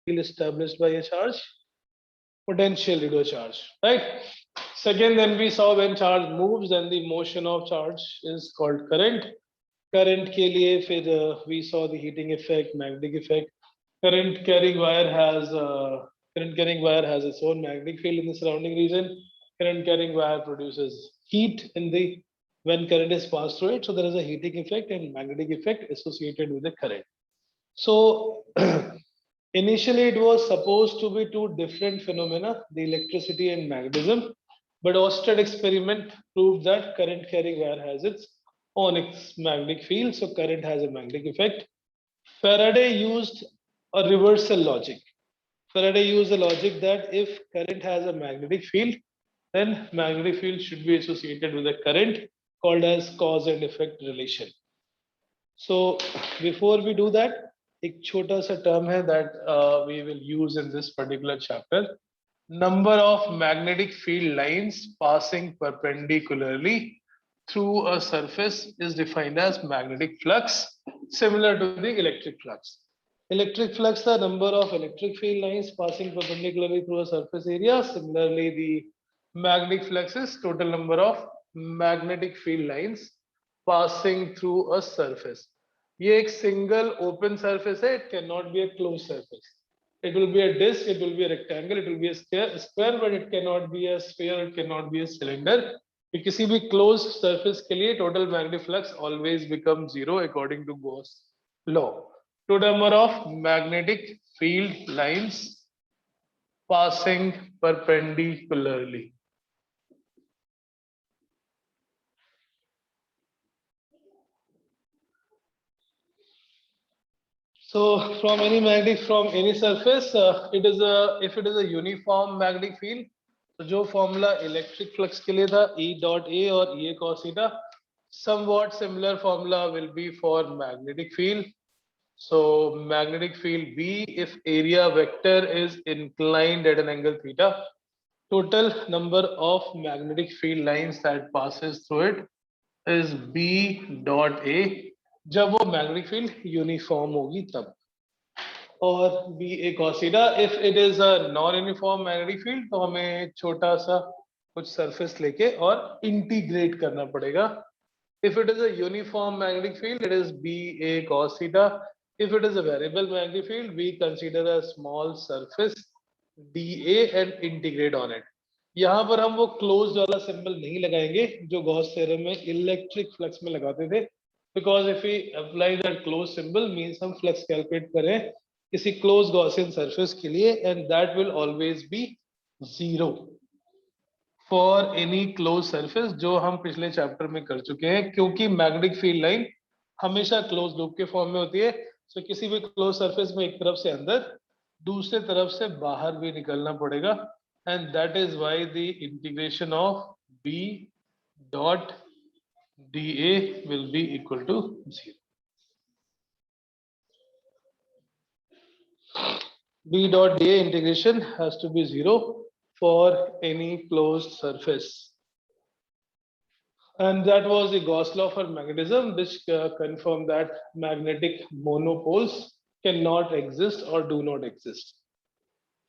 field established by a charge? Potential due to a charge, right? Second, then we saw when charge moves, then the motion of charge is called current. Current के लिए फिर we saw the heating effect, magnetic effect. Current carrying wire has its own magnetic field in the surrounding region. Current carrying wire produces heat in the when current is passed through it. So there is a heating effect and magnetic effect associated with the current. So initially it was supposed to be two different phenomena, the electricity and magnetism, but Oersted experiment proved that current carrying wire has its own magnetic field, so current has a magnetic effect. Faraday used a reversal logic. Faraday used the logic that if current has a magnetic field, then magnetic field should be associated with a current, called as cause and effect relation. So before we do that, एक छोटा सा term है that we will use in this particular chapter. Number of magnetic field lines passing perpendicularly through a surface is defined as magnetic flux, similar to the electric flux. Electric flux, the number of electric field lines passing perpendicularly through a surface area. Similarly, the magnetic flux is total number of magnetic field lines passing through a surface. ये एक single open surface है, it cannot be a closed surface. It will be a disk, it will be a rectangle, it will be a square, but it cannot be a sphere, it cannot be a cylinder. कि किसी भी closed surface के लिए total magnetic flux always becomes zero according to Gauss law. Total number of magnetic field lines passing perpendicularly. So from any magnetic from any surface, if it is a uniform magnetic field, तो जो formula electric flux के लिए था E dot A और E cos theta, somewhat similar formula will be for magnetic field. So magnetic field B, if area vector is inclined at an angle theta, total number of magnetic field lines that passes through it is B dot A. जब वो magnetic field uniform होगी तब. और B A cos theta, if it is a non uniform magnetic field, तो हमें छोटा सा कुछ सरफेस लेके और इंटीग्रेट करना पड़ेगा. If it is a uniform magnetic field, it is B A cos theta. If it is a variable magnetic field, we consider a small surface dA and integrate on it. यहाँ पर हम वो close वाला symbol नहीं लगाएंगे जो Gauss theorem में electric flux में लगाते थे, because if we apply that close symbol means हम फ्लक्स कैलकुलेट करें किसी क्लोज गॉसियन सरफेस के लिए, and that will always be zero for any closed surface, जो हम पिछले चैप्टर में कर चुके हैं, क्योंकि मैग्नेटिक फील्ड लाइन हमेशा क्लोज लूप के फॉर्म में होती है. सो किसी भी क्लोज सरफेस में एक तरफ से अंदर दूसरे तरफ से बाहर भी निकलना पड़ेगा, and that is why the integration of B dot dA will be equal to 0. B dot dA integration has to be 0 for any closed surface. And that was the Gauss law for magnetism, which confirmed that magnetic monopoles cannot exist or do not exist.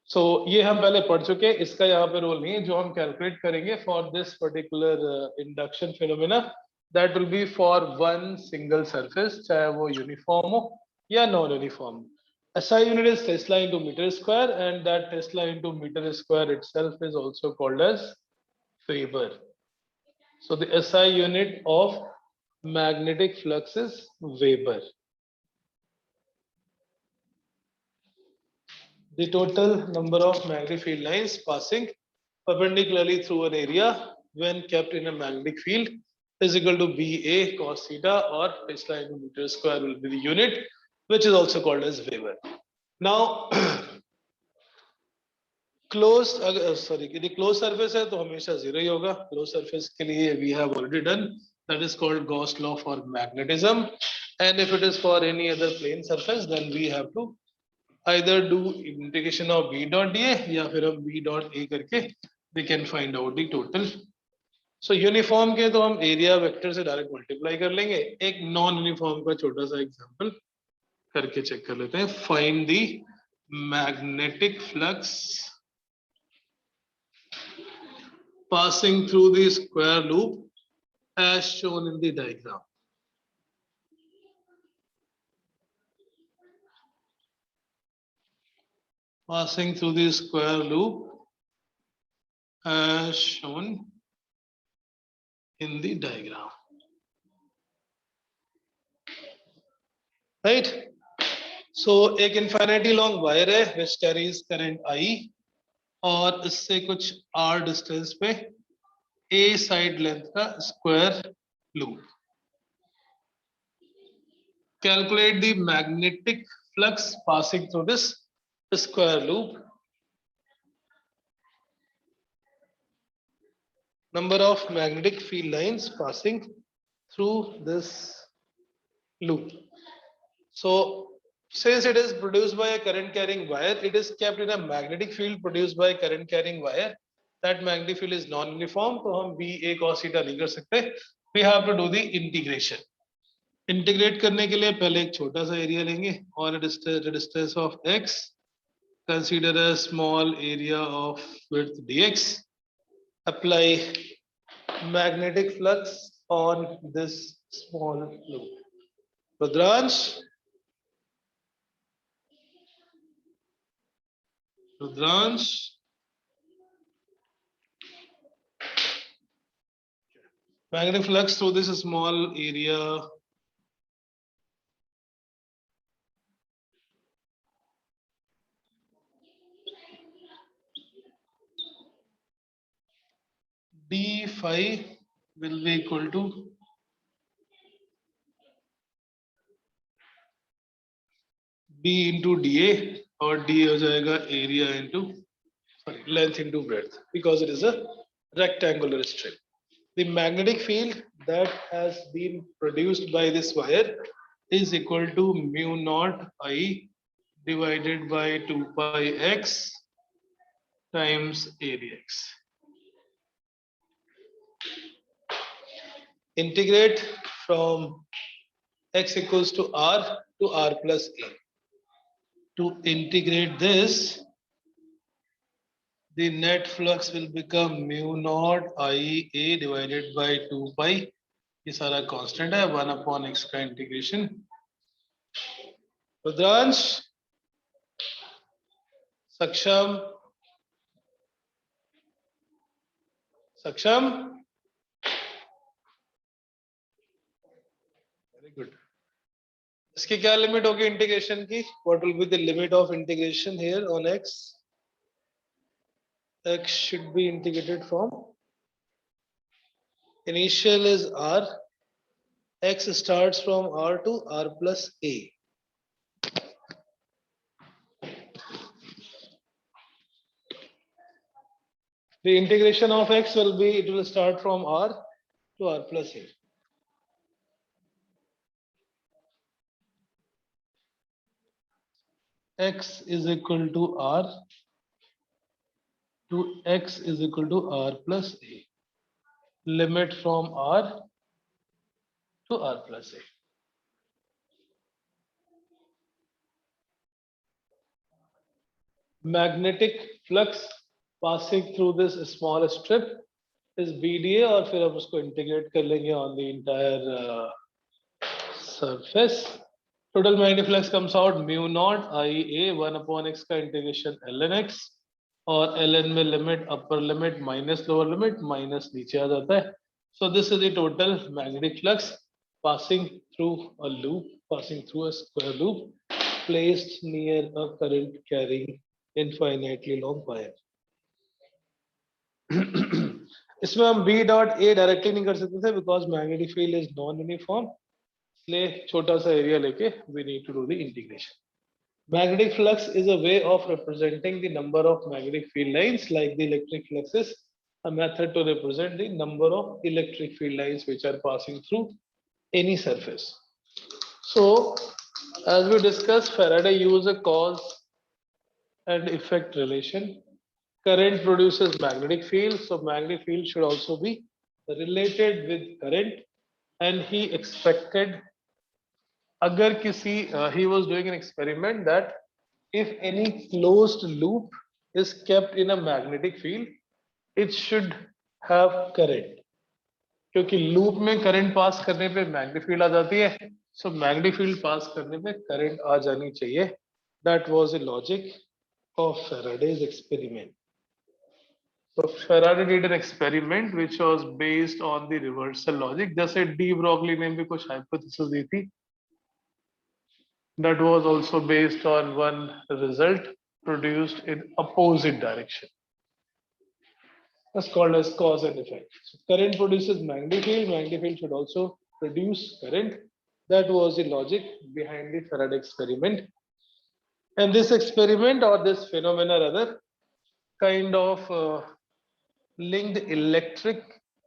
So ये हम पहले पढ़ चुके हैं, इसका यहाँ पे role नहीं है. जो हम कैलकुलेट करेंगे for this particular induction phenomena, that will be for one single surface, चाहे वो uniform हो या non-uniform. SI unit is Tesla into meter square, and that Tesla into meter square itself is also called as Weber. So the SI unit of magnetic flux is Weber. The total number of magnetic field lines passing perpendicularly through an area when kept in a magnetic field is equal to BA cos theta, or Tesla into meter square will be the unit, which is also called as Weber. Now closed the closed surface है तो हमेशा zero ही होगा. Closed surface के लिए we have already done, that is called Gauss law for magnetism. And if it is for any other plane surface, then we have to either do integration of B dot dA या फिर हम B dot A करके we can find out the total. So uniform के तो हम area vector से direct multiply कर लेंगे. एक नॉन यूनिफॉर्म का छोटा सा एग्जांपल करके चेक कर लेते हैं. Find the magnetic flux passing through the square loop as shown in the diagram. Passing through the square loop as shown in the diagram. Right? So एक infinity long wire है which carries current I और इससे कुछ r distance पे a side length का square loop. Calculate the magnetic flux passing through this square loop. Number of magnetic field lines passing through this loop. So since it is produced by a current carrying wire, it is kept in a magnetic field produced by current carrying wire. That magnetic field is non-uniform, तो हम B A cos theta नहीं कर सकते. We have to do the integration. Integrate करने के लिए पहले एक छोटा सा एरिया लेंगे और a distance of x. Consider a small area of width dx. Apply magnetic flux on this small loop. Rudransh. Rudransh. Magnetic flux through this small area d phi will be equal to b into dA और d हो जाएगा area into length into breadth because it is a rectangular strip. The magnetic field that has been produced by this wire is equal to mu naught I divided by 2 pi x times area x. Integrate from x equals to r plus a. To integrate this, the net flux will become mu naught I a divided by 2 pi. ये सारा constant है 1 upon x का integration. Rudransh, सक्षम, सक्षम. Very good. इसकी क्या limit होगी integration की? What will be the limit of integration here on x? X should be integrated from initial is r. X starts from r to r plus a. The integration of x will be, it will start from r to r plus a. X is equal to r to x is equal to r plus a. Limit from r to r plus a. Magnetic flux passing through this small strip is BDA और फिर हम उसको integrate कर लेंगे on the entire surface. Total magnetic flux comes out mu naught IA 1 upon x का integration ln x और ln में limit upper limit minus lower limit minus नीचे आ जाता है. So this is the total magnetic flux passing through a loop, passing through a square loop placed near a current carrying infinitely long wire. इसमें हम B dot A directly नहीं कर सकते थे because magnetic field is non-uniform. इसलिए छोटा सा area लेके we need to do the integration. Magnetic flux is a way of representing the number of magnetic field lines like the electric flux is a method to represent the number of electric field lines which are passing through any surface. So as we discussed, Faraday used a cause and effect relation. Current produces magnetic field, so magnetic field should also be related with current. And he expected, अगर किसी he was doing an experiment that if any closed loop is kept in a magnetic field, it should have current. क्योंकि loop में current pass करने पे magnetic field आ जाती है, so magnetic field पास करने पे करंट आ जानी चाहिए. That was the logic of Faraday's experiment. So Faraday did an experiment which was based on the reversal logic. जैसे डी ब्रोगली ने भी कुछ हाइपोथेसिस दी थी, that was also based on one result produced in opposite direction. That's called as cause and effect. So current produces magnetic field should also produce current. That was the logic behind the Faraday experiment. And this experiment or this phenomena rather kind of linked electric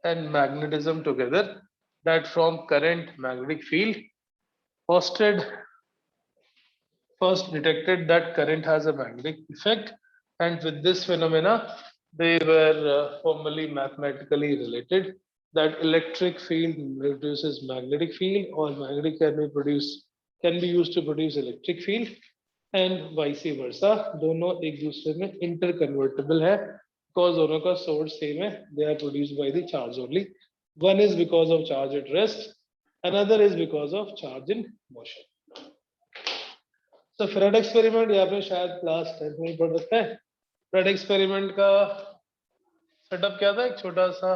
and magnetism together, that from current magnetic field posted first detected that current has a magnetic effect, and with this phenomena they were formally mathematically related, that electric field produces magnetic field or magnetic can be used to produce electric field, and vice versa. दोनों एक दूसरे में interconvertible है because दोनों का source same है, they are produced by the charge only. One is because of charge at rest, another is because of charge in motion. तो Faraday experiment ये आपने शायद क्लास 10th में पढ़ रखा है. Faraday experiment का सेटअप क्या था? एक छोटा सा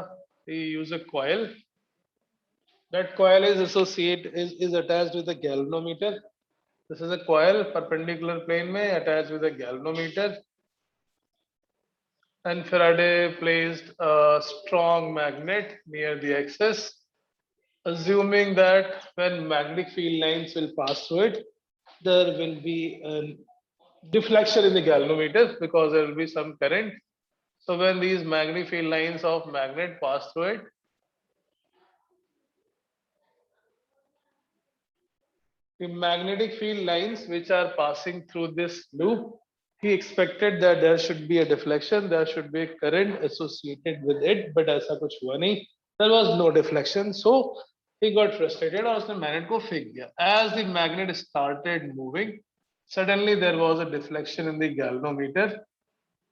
use a coil. That coil is attached with a galvanometer. This is a coil perpendicular plane में attached with a galvanometer. And Faraday placed a strong magnet near the axis, assuming that when magnetic field lines will pass through it, there will be a deflection in the galvanometer because there will be some current. So when these magnetic field lines of magnet pass through it, the magnetic field lines which are passing through this loop, he expected that there should be a deflection, there should be a current associated with it, but ऐसा कुछ हुआ नहीं. There was no deflection, so he got frustrated और उसने magnet को फेंक दिया. As the magnet started moving, suddenly there was a deflection in the galvanometer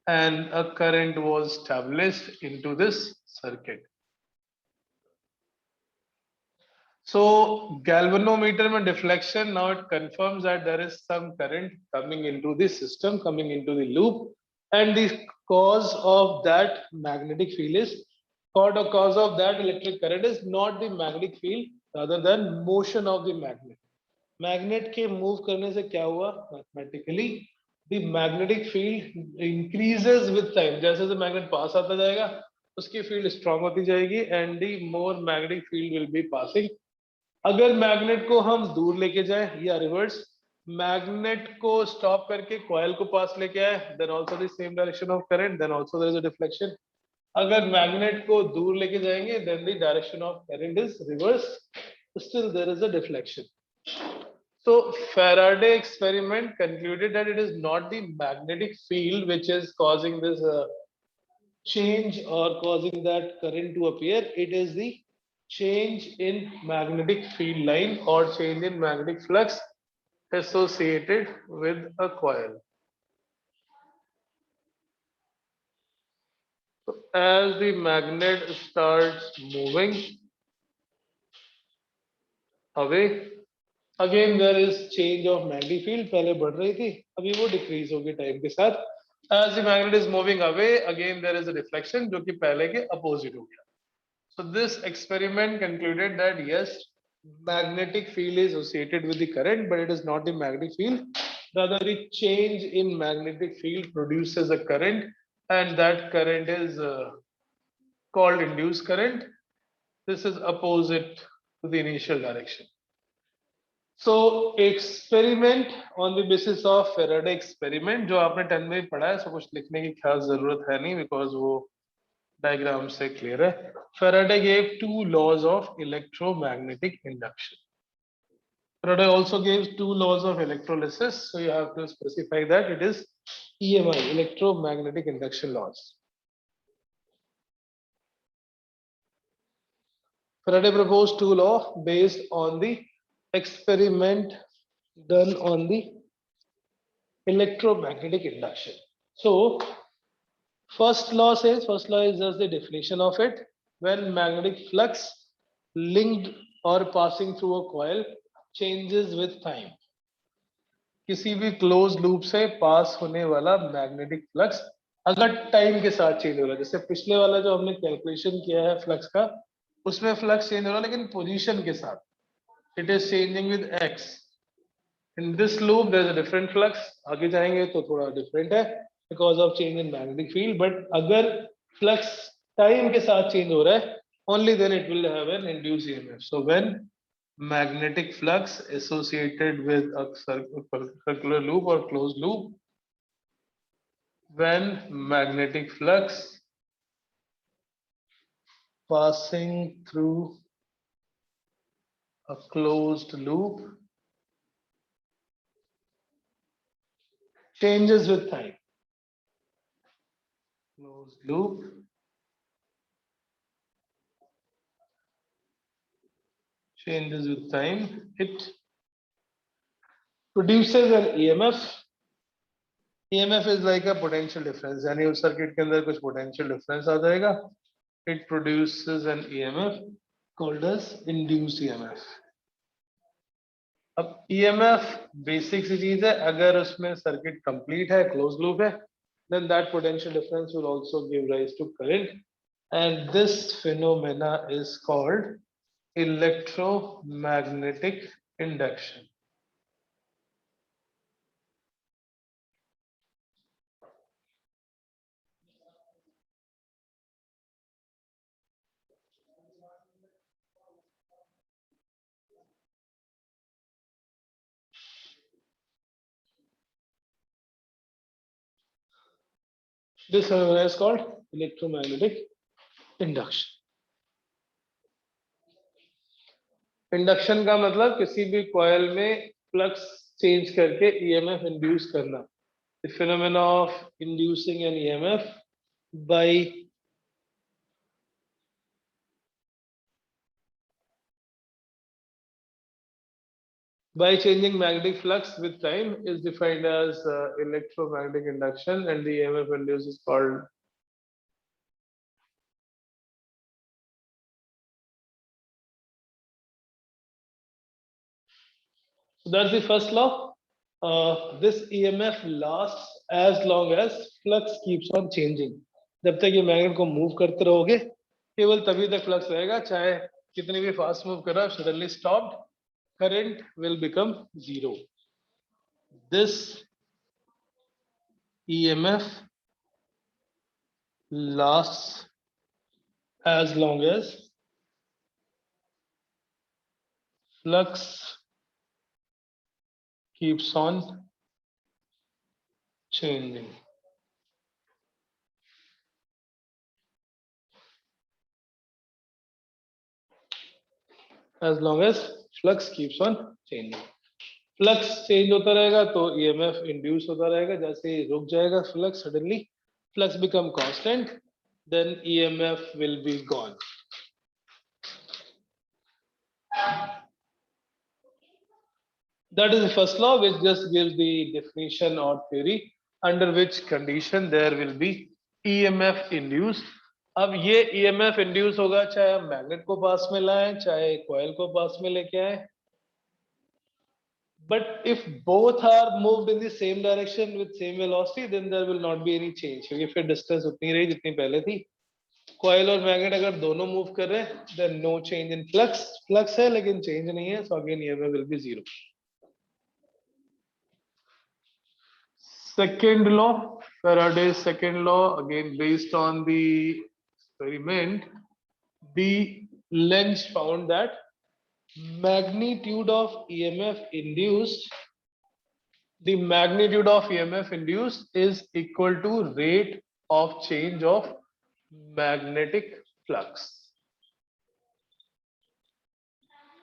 and a current was established into this circuit. So galvanometer में deflection, now it confirms that there is some current coming into the system, coming into the loop, and the cause of that magnetic field is, cause of that electric current is not the magnetic field rather than motion of the magnet. Magnet के move करने से क्या हुआ? Mathematically the magnetic field increases with time. जैसे जैसे magnet पास आता जाएगा उसकी field strong होती जाएगी and the more magnetic field will be passing. अगर मैग्नेट को हम दूर लेके जाए या रिवर्स, मैग्नेट को स्टॉप करके कॉइल को पास लेके आए, then also the same direction of current, then also there is a deflection. अगर मैग्नेट को दूर लेके जाएंगे then the direction of current is reverse, still there is a deflection. So Faraday experiment concluded that it is not the magnetic field which is causing this change or causing that current to appear, it is the change in magnetic field line or change in magnetic flux associated with a coil. So as the magnet starts moving away, again there is change of magnetic field. पहले बढ़ रही थी, अभी वो decrease होगी time के साथ. As the magnet is moving away, again there is a deflection जो कि पहले के opposite हो गया. So this experiment concluded that yes, magnetic field is associated with the current, but it is not the magnetic field. Rather, the change in magnetic field produces a current, and that current is called induced current. This is opposite to the initial direction. So experiment on the basis of Faraday experiment, जो आपने 10 में पढ़ा है, so कुछ लिखने की खास जरूरत है नहीं because वो diagram से clear है. Faraday gave two laws of electromagnetic induction. Faraday also gave two laws of electrolysis, so you have to specify that it is EMI, electromagnetic induction laws. Faraday proposed two laws based on the experiment done on the electromagnetic induction. So first law is just the definition of it. When magnetic flux linked or passing through a coil changes with time. किसी भी close loop से पास होने वाला magnetic flux अगर time के साथ change हो रहा है, जैसे पिछले वाला जो हमने कैलकुलेशन किया है फ्लक्स का, उसमें फ्लक्स चेंज हो रहा है लेकिन पोजीशन के साथ, it is changing with x. In this loop there is a different flux, आगे जाएंगे तो थोड़ा डिफरेंट है because of change in magnetic field. But अगर फ्लक्स टाइम के साथ चेंज हो रहा है, only then it will have an induced EMF. So when magnetic flux associated with a circular loop or closed loop, when magnetic flux passing through a closed loop changes with time. Closed loop changes with time. It produces an EMF. EMF is like a potential difference. यानी उस circuit के अंदर कुछ potential difference आ जाएगा. It produces an EMF called as induced EMF. अब EMF basic सी चीज है, अगर उसमें सर्किट कंप्लीट है, क्लोज लूप है, then that potential difference will also give rise to current, and this phenomena is called electromagnetic induction. This phenomena is called electromagnetic induction. Induction का मतलब किसी भी कॉइल में फ्लक्स चेंज करके EMF induce करना. The phenomena of inducing an EMF by changing magnetic flux with time is defined as electromagnetic induction, and the EMF induced is called so that's the first law. This EMF lasts as long as flux keeps on changing. जब तक ये magnet को move करते रहोगे केवल तभी तक flux रहेगा, चाहे कितनी भी फास्ट मूव कर रहा है, suddenly stopped, current will become zero. This EMF lasts as long as flux keeps on changing. As long as flux keeps on changing. Flux change होता रहेगा तो ईएमएफ इंड्यूस होता रहेगा. जैसे ही रुक जाएगा flux, suddenly flux become constant, then EMF will be gone. That is the first law, which just gives the definition or theory under which condition there will be EMF induced. अब ये EMF induce होगा चाहे हम magnet को पास में लाएं, चाहे coil को पास में लेके आए. But if both are moved in the same direction with same velocity, then there will not be any change. क्योंकि फिर distance उतनी रही जितनी पहले थी. Coil और magnet अगर दोनों move कर रहे हैं, then no change in flux. Flux है लेकिन change नहीं है, so again EMF will be zero. Second law, Faraday's second law, again based on the experiment, the Lenz found that magnitude of EMF induced, the magnitude of EMF induced is equal to rate of change of magnetic flux.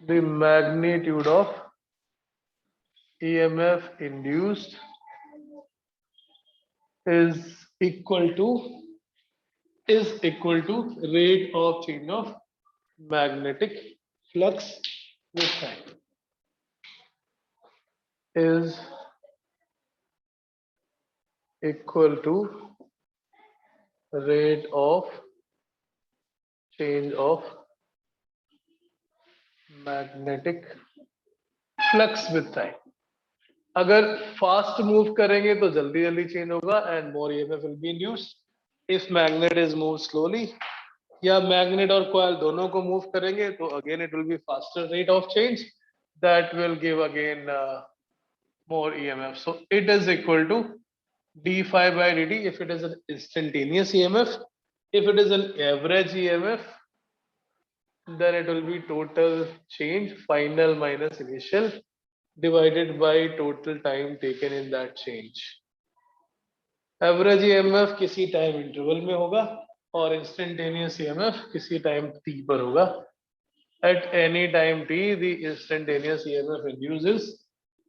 The magnitude of EMF induced is equal to rate of change of magnetic flux with time. Is equal to rate of change of magnetic flux with time. अगर fast move करेंगे तो जल्दी जल्दी change होगा and more EMF will be induced. If magnet is move slowly या magnet और coil दोनों को मूव करेंगे तो again it will be faster rate of change that will give again more EMF. So it is equal to d phi by dt if it is an instantaneous EMF. If it is an average EMF, then it will be total change final minus initial divided by total time taken in that change. Average EMF किसी time interval में होगा और instantaneous EMF किसी time t पर होगा. At any time t, the instantaneous EMF induces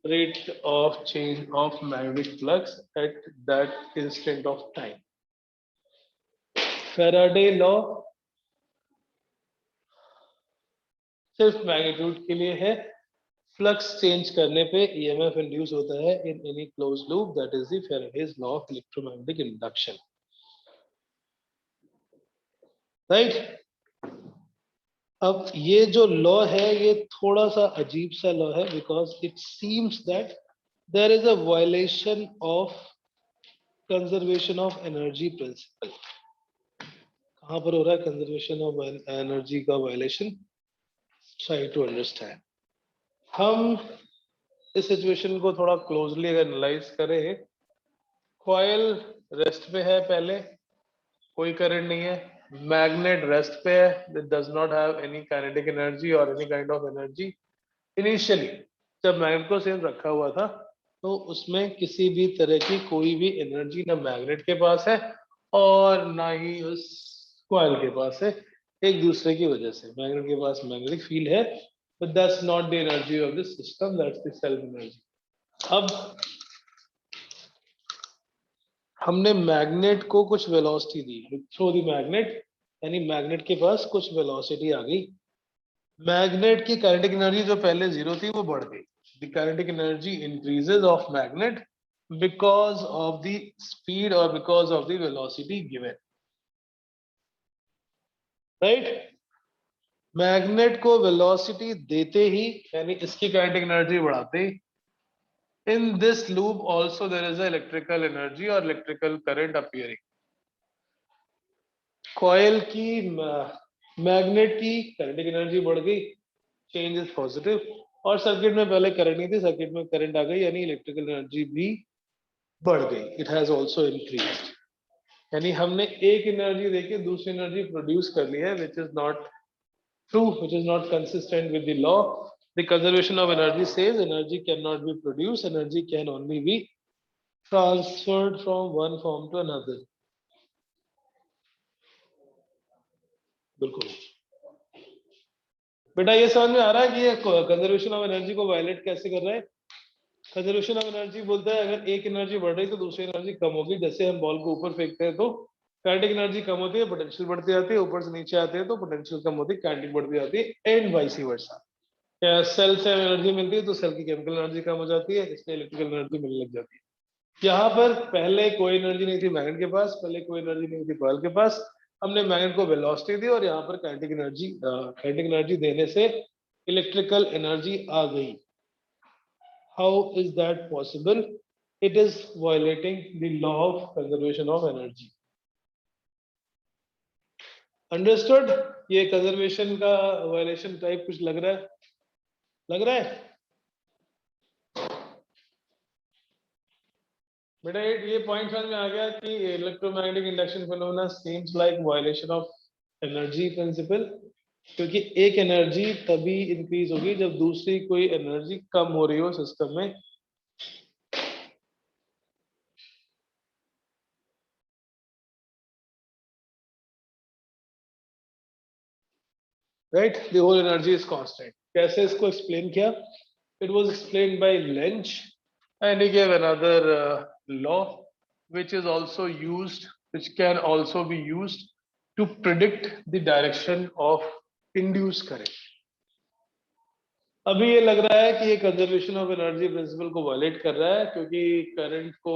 rate of change of magnetic flux at that instant of time. Faraday law सिर्फ magnitude के लिए है, फ्लक्स चेंज करने पे ईएमएफ इंड्यूस होता है in any close loop, that is the Faraday's law of electromagnetic induction, right. अब ये जो लॉ है ये थोड़ा सा अजीब सा लॉ है because it seems that there is a violation of conservation of energy principle. कहां पर हो रहा है कंजर्वेशन ऑफ एनर्जी का वायलेशन? Try to understand. हम इस सिचुएशन को थोड़ा क्लोजली अगर एनालाइज करें, कॉइल रेस्ट पे है, पहले कोई करंट नहीं है, मैग्नेट रेस्ट पे है, it does not have any kinetic energy और any kind of energy. Initially जब मैग्नेट को सेम रखा हुआ था तो उसमें किसी भी तरह की कोई भी एनर्जी ना मैग्नेट के पास है और ना ही उस कॉइल के पास है, एक दूसरे की वजह से। मैग्नेट के पास मैग्नेटिक फील्ड है but that's not the energy of the system, that's the self energy. अब हमने मैग्नेट को कुछ velocity the through the magnet, यानी मैग्नेट के पास कुछ वेलोसिटी आ गई, मैग्नेट की काइनेटिक एनर्जी जो पहले जीरो थी वो बढ़ गई। The kinetic energy increases of magnet because of the speed और because of the velocity given, right. Magnet को वेलोसिटी देते ही यानी इसकी काइनेटिक एनर्जी बढ़ाते ही, in this loop also there is a electrical energy or electrical current appearing. Coil की magnet की काइनेटिक एनर्जी बढ़ गई, चेंज इज पॉजिटिव, और सर्किट में पहले करंट नहीं थी, सर्किट में करंट आ गई यानी इलेक्ट्रिकल एनर्जी भी बढ़ गई, इट हैज आल्सो इंक्रीज्ड। यानी हमने एक एनर्जी देके दूसरी एनर्जी प्रोड्यूस कर ली है which is not true, which is not consistent with the law. The conservation of energy says energy cannot be produced, energy can only be transferred from one form to another. बिल्कुल बेटा, ये समझ में आ रहा है कि ये कंजर्वेशन ऑफ एनर्जी को वायलेट कैसे कर रहा है? कंजर्वेशन ऑफ एनर्जी बोलता है अगर एक एनर्जी बढ़ रही तो दूसरी एनर्जी कम होगी। जैसे हम बॉल को ऊपर फेंकते हैं तो काइनेटिक एनर्जी कम होती है, पोटेंशियल बढ़ती जाती है, ऊपर से नीचे आते हैं तो पोटेंशियल कम होती है, काइनेटिक बढ़ती जाती है, एंड वाइस वर्सा। सेल से एनर्जी मिलती है तो सेल की केमिकल एनर्जी कम हो जाती है, इसलिए इलेक्ट्रिकल एनर्जी मिलने लग जाती है। यहाँ पर पहले कोई एनर्जी नहीं थी मैग्नेट के पास, पहले कोई एनर्जी नहीं थी कॉइल के पास, हमने मैग्नेट को वेलोसिटी दी और यहाँ पर काइनेटिक एनर्जी देने से इलेक्ट्रिकल एनर्जी आ गई। How is that possible? It is violating the law of conservation of energy. Understood? ये कंजर्वेशन का वायलेशन टाइप कुछ लग रहा है? लग रहा है बेटा? ये पॉइंट समझ में आ गया कि electromagnetic induction phenomena seems like violation of energy principal, क्योंकि एक एनर्जी तभी इंक्रीज होगी जब दूसरी कोई एनर्जी कम हो रही हो सिस्टम में। Right, the whole energy is constant. कैसे इसको एक्सप्लेन किया? It was explained by Lenz and he give another law which is also used, which can also be used to predict the direction of induced current. अभी ये लग रहा है कि ये कंजर्वेशन ऑफ एनर्जी प्रिंसिपल को violet कर रहा है, क्योंकि करंट को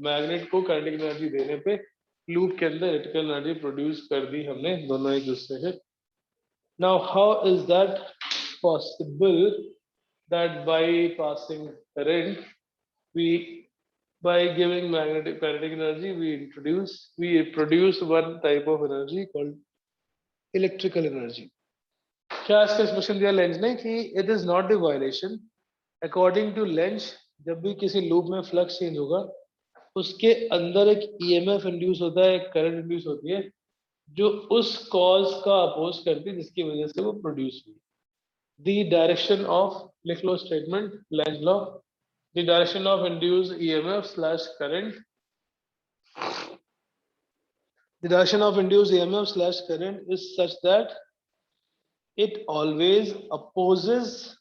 मैग्नेट को काइनेटिक एनर्जी देने पे लूप के अंदर इलेक्ट्रिकल एनर्जी प्रोड्यूस कर दी हमने दोनों एक दूसरे से. Now how is that possible that by passing current we by giving magnetic kinetic energy we produce one type of energy called electrical energy. क्या इसका एक्सप्रेशन दिया लेंज ने कि it is not the violation. According to Lenz जब भी किसी loop में flux change होगा उसके अंदर एक ईएमएफ इंड्यूस होता है, एक करंट इंड्यूस होती है जो उस कॉज का अपोज करती है जिसकी वजह से वो प्रोड्यूस हुई. The direction of लिख लो statement Lenz law. The direction of induced EMF slash current. The direction of induced EMF slash current is such that it always opposes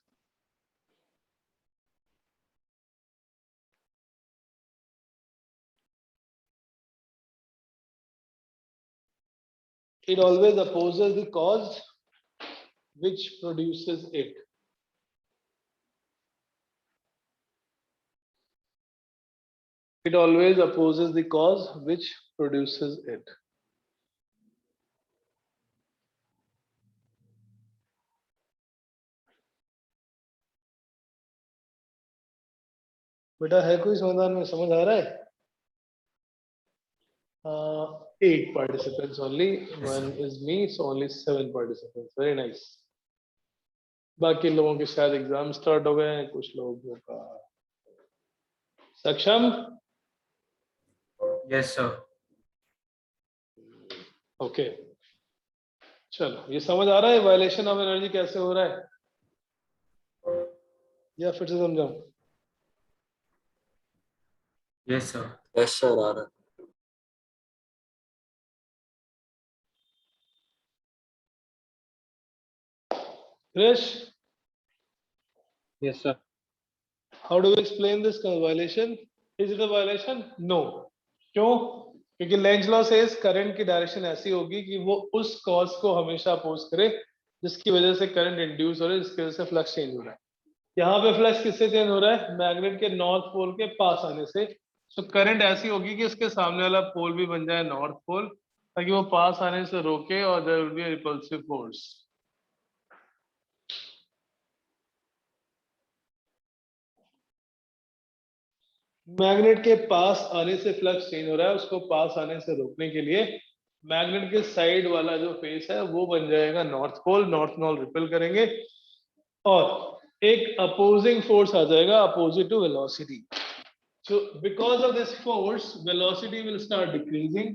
the cause which produces it. It always opposes the cause which produces it. बेटा है कोई समाधान में समझ आ रहा है? 8 participants only. One is me, so only 7 participants. Very nice. बाकी लोगों के शायद एग्जाम स्टार्ट हो गए हैं, कुछ लोगों का सक्षम. Yes sir. ओके चलो, ये समझ आ रहा है वायलेशन ऑफ एनर्जी कैसे हो रहा है या फिर से समझाऊं? Yes sir. यस सर आ रहा है. Krish, yes sir. how do you explain this violation? Is it a violation? No. क्यों? क्योंकि लेंज लॉ से करंट की डायरेक्शन ऐसी होगी कि वो उस कॉज को हमेशा अपोज करे जिसकी वजह से करंट इंड्यूस हो रहा है, जिसकी वजह से फ्लक्स चेंज हो रहा है. यहाँ पे फ्लक्स किससे चेंज हो रहा है? मैग्नेट के नॉर्थ पोल के पास आने से. तो करंट ऐसी होगी कि उसके सामने वाला पोल भी बन जाए नॉर्थ पोल, ताकि वो पास आने से रोके और there will be a repulsive force. Magnet के पास आने से फ्लक्स चेंज हो रहा है, उसको पास आने से रोकने के लिए मैग्नेट के साइड वाला जो फेस है वो बन जाएगा north pole. North north repel करेंगे और एक अपोजिंग फोर्स आ जाएगा opposite to velocity. So because of this force, velocity will start decreasing.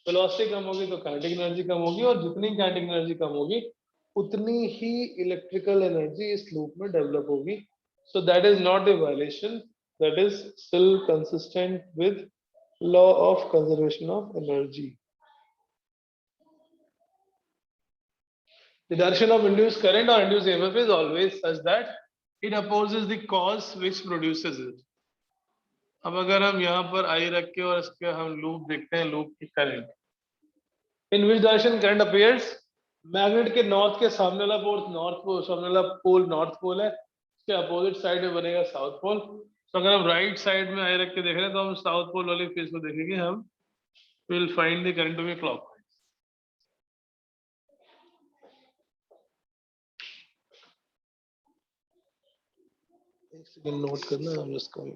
Velocity कम होगी तो kinetic energy कम होगी, और जितनी kinetic energy कम होगी उतनी ही electrical energy इस loop में develop होगी. So that is not a violation. That is still consistent with law of conservation of energy. The direction of induced current or induced EMF is always such that it opposes the cause which produces it. अब अगर हम यहाँ पर आई रख के और इसके हम लूप देखते हैं, लूप की current in which direction current appears, magnet के नॉर्थ के सामने वाला पोल नॉर्थ पोल, सामने वाला पोल नॉर्थ पोल है, इसके अपोजिट साइड में बनेगा साउथ पोल. तो अगर हम राइट साइड में आई रख के देख रहे हैं तो हम साउथ पोल वाले फेस को देखेंगे, हम will find the current to be clockwise. एक सेकंड नोट करना, हम इसको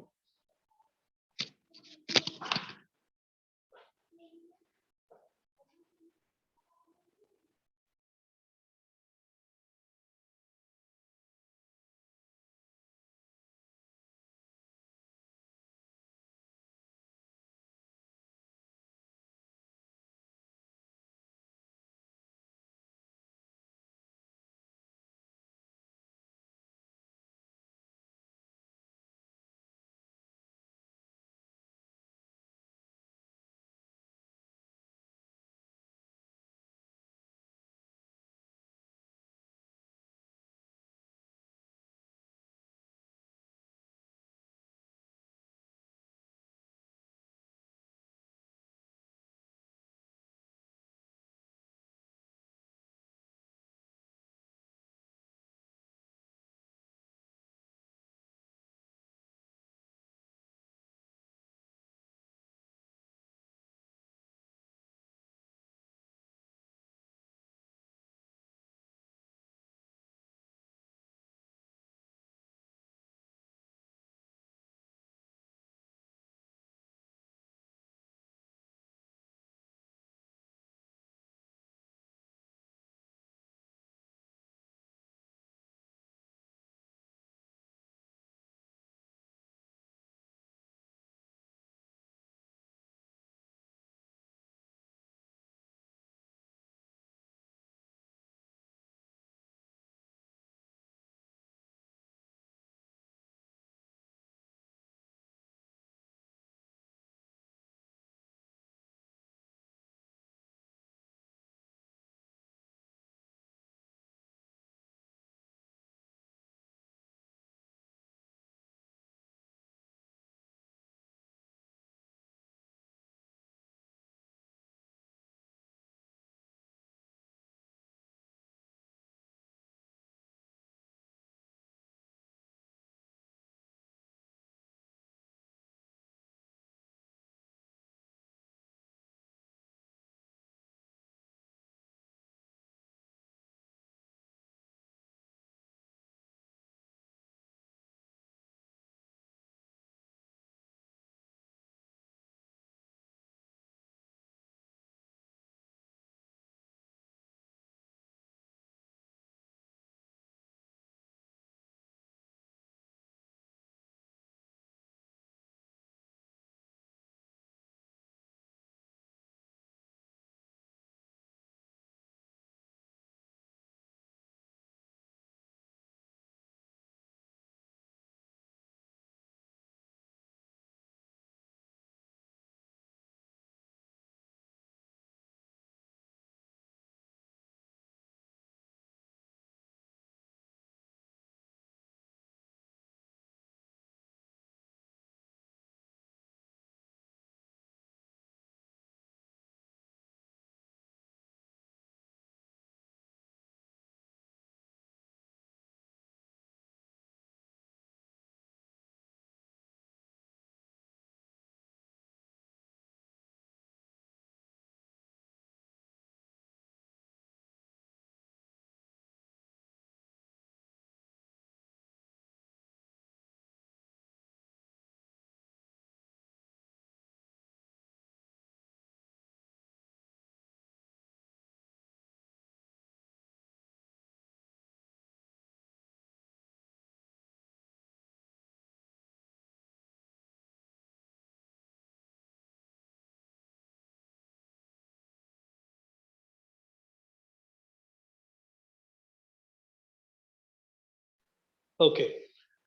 Okay.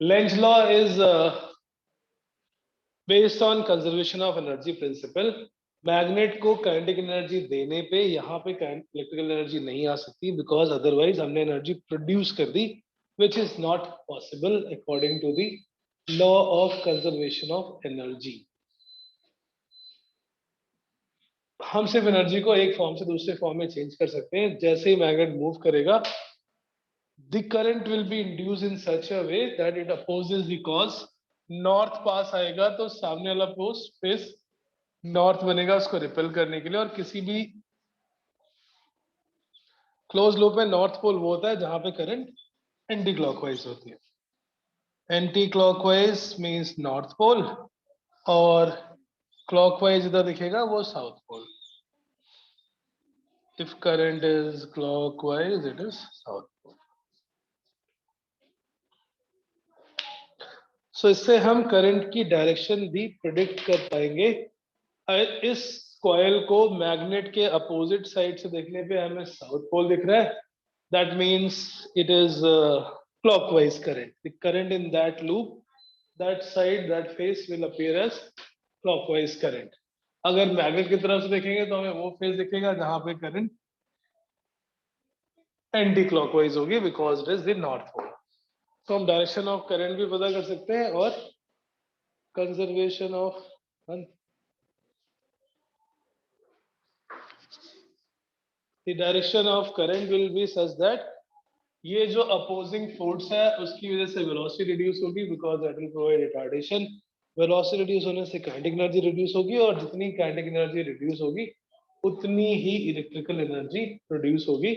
Lenz law is based on conservation of energy principle. Magnet को काइनेटिक एनर्जी देने पे यहाँ पे इलेक्ट्रिकल एनर्जी नहीं आ सकती, बिकॉज अदरवाइज हमने एनर्जी प्रोड्यूस कर दी, which is not possible according to the law of conservation of energy. हम सिर्फ एनर्जी को एक फॉर्म से दूसरे फॉर्म में चेंज कर सकते हैं. जैसे ही मैग्नेट मूव करेगा, the current will be induced in such a way that it opposes the cause. North पास आएगा तो सामने वाला पोस्ट फेस नॉर्थ बनेगा उसको रिपेल करने के लिए, और किसी भी क्लोज लूप में नॉर्थ पोल वो होता है जहां पे करंट एंटी क्लॉकवाइज होती है. Anti clockwise means north pole, और क्लॉकवाइज इधर दिखेगा वो south pole. If current is clockwise it is south pole. So इससे हम करंट की डायरेक्शन भी प्रिडिक्ट कर पाएंगे. इस कॉइल को मैग्नेट के अपोजिट साइड से देखने पे हमें साउथ पोल दिख रहा है. That means it is clockwise current. The current in that loop, that side, that face will appear as clockwise current. अगर मैग्नेट की तरफ से देखेंगे तो हमें वो फेस दिखेगा जहां पे करंट एंटी क्लॉकवाइज होगी, because it is the north pole. तो हम डायरेक्शन ऑफ करंट भी पता कर सकते हैं, और conservation of the direction of current will be such that ये जो opposing force है उसकी वजह से velocity reduce होगी, because that will provide retardation. velocity reduce होने से kinetic energy reduce होगी, और जितनी kinetic energy reduce होगी उतनी ही electrical energy produce होगी.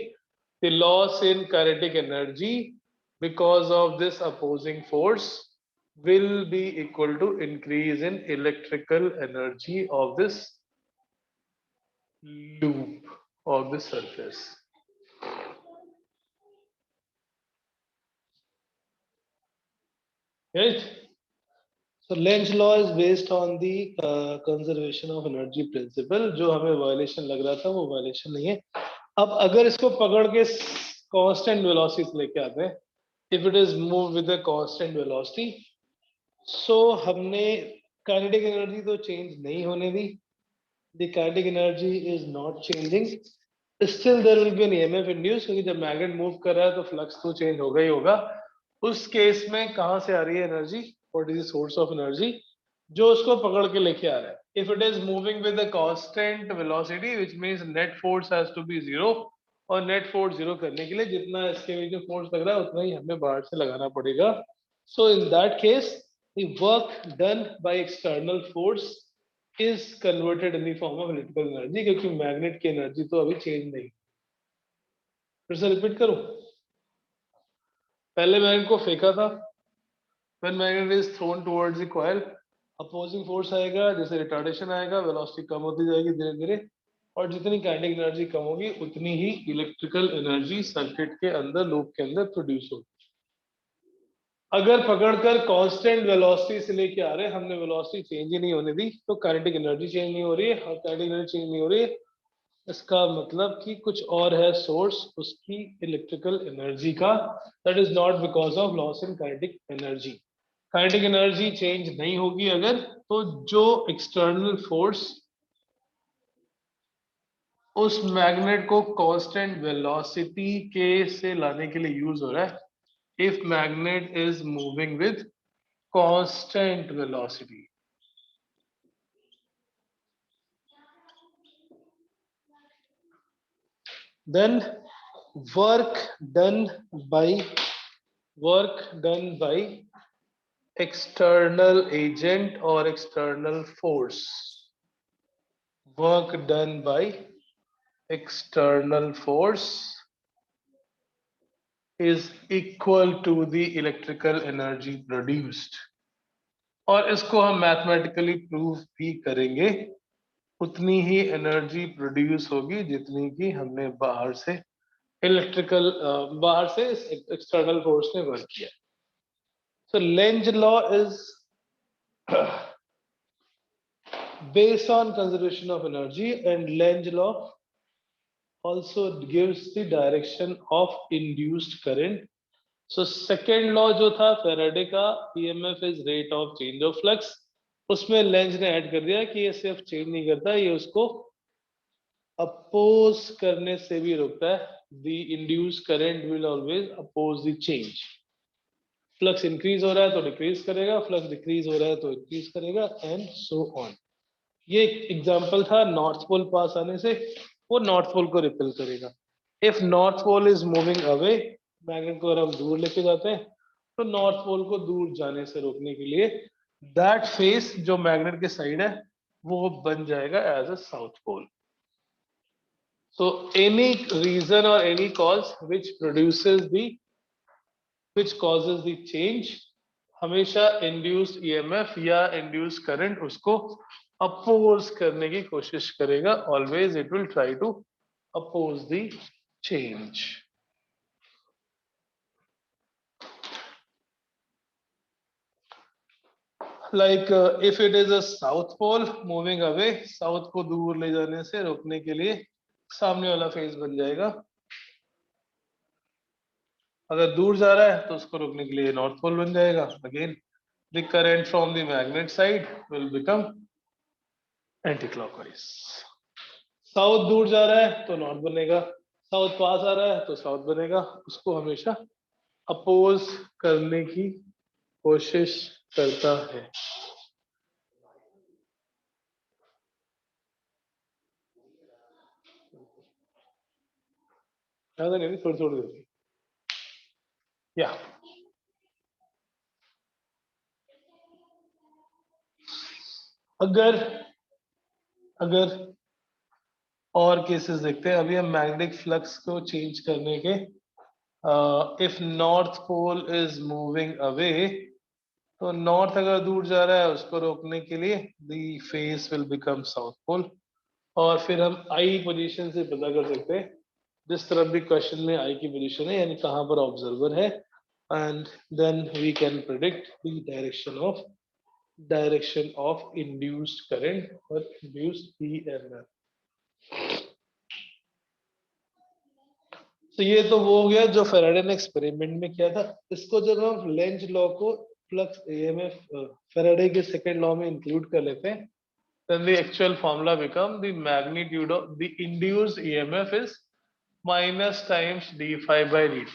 The loss in kinetic energy because of this opposing force will be equal to increase in electrical energy of this loop of the surface. Right? So Lenz law is based on the conservation of energy principle. जो हमें violation लग रहा था वो violation नहीं है. अब अगर इसको पकड़ के कांस्टेंट वेलोसिटी से लेके आते हैं, if it is moved with a constant velocity, so हमने काइनेटिक एनर्जी तो चेंज नहीं होने दी. The kinetic energy is not changing. Still there will be an EMF induced, क्योंकि जब मैग्नेट मूव कर रहा है तो फ्लक्स तो चेंज होगा ही होगा. उस केस में कहां से आ रही है energy? What is the source of energy जो उसको पकड़ के लेके आ रहा है? If it is moving with a constant velocity, which means net force has to be zero, और नेट फोर्स जीरो करने के लिए जितना इसके में जो फोर्स लग रहा है उतना ही हमें बाहर से लगाना पड़ेगा. So in that case the work done by external force is converted in the form of electrical energy, क्योंकि मैग्नेट की एनर्जी तो अभी चेंज नहीं. फिर से रिपीट करूं. पहले मैग्नेट को फेंका था. when magnet is thrown towards the coil, opposing force आएगा, जैसे रिटार्डेशन आएगा, वेलोसिटी कम होती जाएगी धीरे धीरे, और जितनी काइनेटिक एनर्जी कम होगी उतनी ही इलेक्ट्रिकल एनर्जी सर्किट के अंदर, लूप के अंदर प्रोड्यूस होगी. अगर पकड़कर कांस्टेंट वेलोसिटी से लेके आ रहे हैं, हमने वेलोसिटी चेंज ही नहीं होने दी, तो काइनेटिक एनर्जी चेंज नहीं हो रही है, और काइनेटिक एनर्जी चेंज नहीं हो रही है, इसका मतलब कि कुछ और है सोर्स उसकी इलेक्ट्रिकल एनर्जी का. That is not because of loss in kinetic energy. Kinetic energy change नहीं होगी अगर, तो जो एक्सटर्नल फोर्स उस मैग्नेट को कांस्टेंट वेलोसिटी के से लाने के लिए यूज हो रहा है. if magnet is moving with constant velocity, then work done by external agent or external force, work done by external force is equal to the electrical energy produced. और इसको हम मैथमेटिकली प्रूव भी करेंगे. उतनी ही energy produce होगी जितनी की हमने बाहर से इलेक्ट्रिकल बाहर से एक्सटर्नल फोर्स ने वर्क किया. So Lenz law is based on conservation of energy, and Lenz law also gives the direction of induced current. So second law जो था फेराडे का, EMF is rate of change of flux, उसमें length ने add कर दिया कि ये सिर्फ चेंज नहीं करता, ये उसको अपोज करने से भी रोकता है. The induce current will always oppose the change. Flux increase हो रहा है तो डिक्रीज करेगा, फ्लक्स डिक्रीज हो रहा है तो इंक्रीज करेगा, एंड सो ऑन. ये एग्जांपल था नॉर्थ पोल पास आने से, वो नॉर्थ पोल को रिपेल करेगा. If north pole is moving away, magnet को अगर हम दूर लेके जाते हैं तो नॉर्थ पोल को दूर जाने से रोकने के लिए दैट फेस जो मैग्नेट के साइड है वो बन जाएगा as a south pole. So any reason or any cause which causes the change, हमेशा induced EMF या induced current उसको oppose करने की कोशिश करेगा. Always it will try to oppose the change. Like if it is a south pole moving away, south को दूर ले जाने से रोकने के लिए सामने वाला फेस बन जाएगा. अगर दूर जा रहा है तो उसको रोकने के लिए नॉर्थ पोल बन जाएगा. Again the current from the magnet side will become anti-clockwise. South दूर जा रहा है तो नॉर्थ बनेगा, साउथ पास आ रहा है तो साउथ बनेगा. उसको हमेशा अपोज करने की कोशिश करता है. ज्यादा नहीं, थोड़ी थोड़ी देर. या अगर अगर और केसेस देखते हैं. अभी हम मैग्नेटिक फ्लक्स को चेंज करने के, if north pole is moving away, तो नॉर्थ अगर दूर जा रहा है उसको रोकने के लिए the face will become south pole. और फिर हम आई पोजीशन से पता कर सकते हैं, जिस तरफ भी क्वेश्चन में आई की पोजीशन है यानी कहाँ पर ऑब्जर्वर है, and then we can predict the direction of induced current और इंड्यूस्ड ईएमएफ. तो ये तो वो हो गया जो फेराडे ने एक्सपेरिमेंट में किया था. इसको जब हम लेंज लॉ को फ्लक्स ईएमएफ फेराडे के सेकंड लॉ में इंक्लूड कर लेते हैं, then the actual formula become the magnitude of the induced EMF is minus times d phi by dt.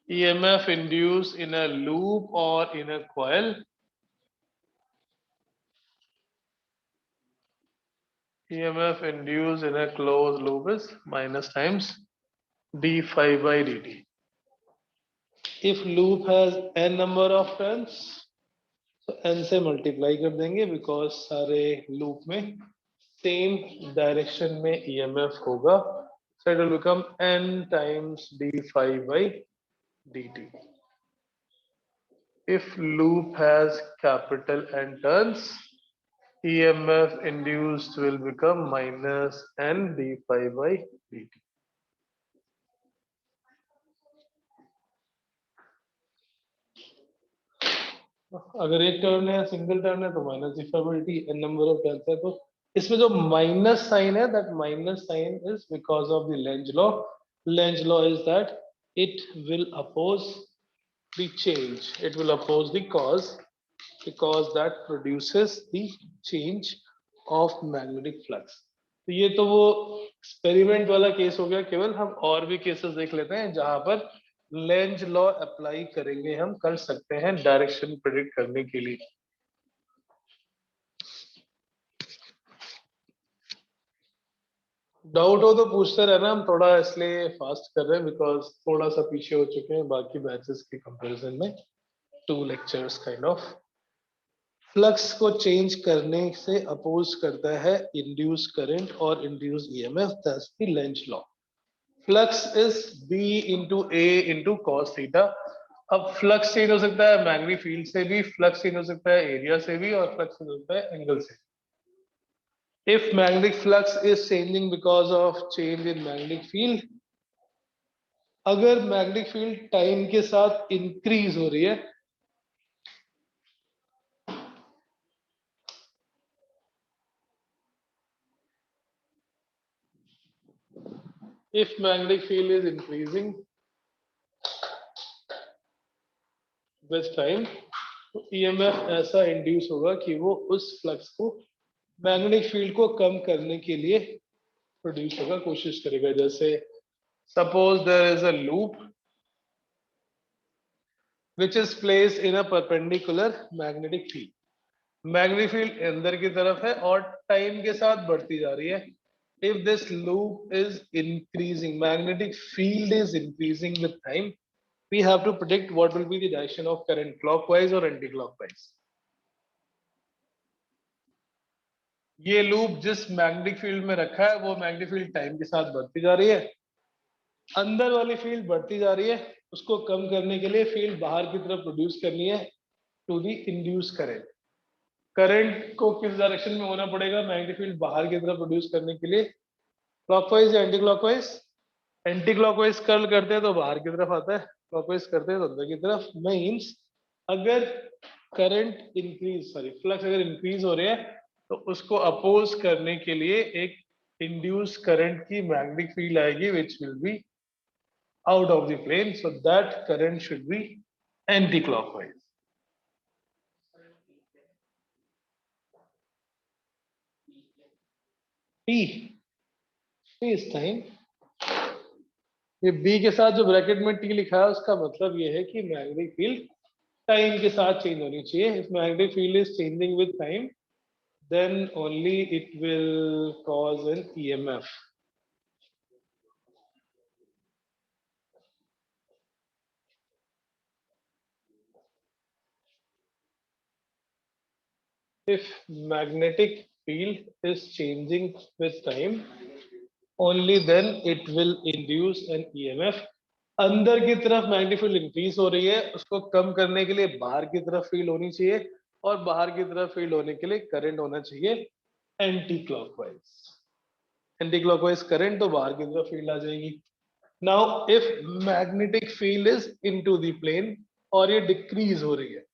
EMF induced in a loop or in a coil, EMF induced in a closed loop is minus times d phi by dt. If loop has n number of turns, तो n से multiply कर देंगे, because सारे loop में same direction में EMF होगा. So it will become n times d phi by dt. If loop has capital N turns, EMF induced will become minus n d phi by dt. अगर एक turn है, single turn है, तो minus d phi by d. N number of turns है तो इसमें जो minus sign है, that minus sign is because of the Lenz law. Lenz law is that it will oppose the change, it will oppose the cause, because that produces the change of magnetic flux. तो ये तो वो experiment वाला case हो गया. केवल हम और भी केसेस देख लेते हैं जहां पर लेंज लॉ अप्लाई करेंगे, हम कर सकते हैं डायरेक्शन प्रेडिक्ट करने के लिए. डाउट हो तो पूछते रहना. हम थोड़ा इसलिए फास्ट कर रहे हैं बिकॉज थोड़ा सा पीछे हो चुके हैं बाकी बैचेस के कंपैरिजन में. 2 लेक्चर्स काइंड ऑफ. फ्लक्स को चेंज करने से अपोज करता है इंड्यूस करंट और induce EMF. That's the Lenz law. Flux is B into A into cos theta. अब फ्लक्स चेंज हो सकता है मैग्नेटिक फील्ड से भी, फ्लक्स चेंज हो सकता है एरिया से भी, और फ्लक्स चेंज हो सकता है एंगल से. If magnetic flux is changing because of change in magnetic field, अगर मैग्नेटिक फील्ड टाइम के साथ इंक्रीज हो रही है, if magnetic field is increasing, with time, तो ईएमएफ ऐसा इंड्यूस होगा कि वो उस फ्लक्स को, मैग्नेटिक फील्ड को कम करने के लिए प्रोड्यूस होगा, कोशिश करेगा। जैसे suppose there is a loop which is placed in a perpendicular magnetic field. Magnetic field अंदर की तरफ है और टाइम के साथ बढ़ती जा रही है। If this loop is increasing, magnetic field is increasing with time, we have to predict what will be the direction of current, clockwise or anti-clockwise. ये लूप जिस मैग्नेटिक फील्ड में रखा है वो मैग्नेटिक फील्ड टाइम के साथ बढ़ती जा रही है, अंदर वाली फील्ड बढ़ती जा रही है, उसको कम करने के लिए फील्ड बाहर की तरफ प्रोड्यूस करनी है to the induce current. Current को किस डायरेक्शन में होना पड़ेगा मैग्नेटिक फील्ड बाहर की तरफ प्रोड्यूस करने के लिए, क्लॉकवाइज या anti clockwise? Anti clockwise curl करते हैं तो बाहर की तरफ आता है, क्लॉकवाइज करते हैं तो अंदर की तरफ। मींस अगर करंट इंक्रीज, सॉरी फ्लक्स अगर इंक्रीज हो रहे हैं तो उसको अपोज करने के लिए एक इंड्यूस करंट की मैग्नेटिक फील्ड आएगी which will be out of the plane, so that current should be anti-clockwise. T is time. ये B के साथ जो ब्रैकेट में T लिखा है उसका मतलब ये है कि मैग्नेटिक फील्ड टाइम के साथ चेंज होनी चाहिए। If magnetic field is changing with time, then only it will cause an EMF. If magnetic field is changing with time, only then it will induce an EMF. अंदर की तरफ magnetic field increase हो रही है, उसको कम करने के लिए बाहर की तरफ फील्ड होनी चाहिए, और बाहर की तरफ फील्ड होने के लिए करंट होना चाहिए anti clockwise. Anti clockwise current तो बाहर की तरफ फील्ड आ जाएगी। Now if magnetic field is into the plane और ये डिक्रीज हो रही है,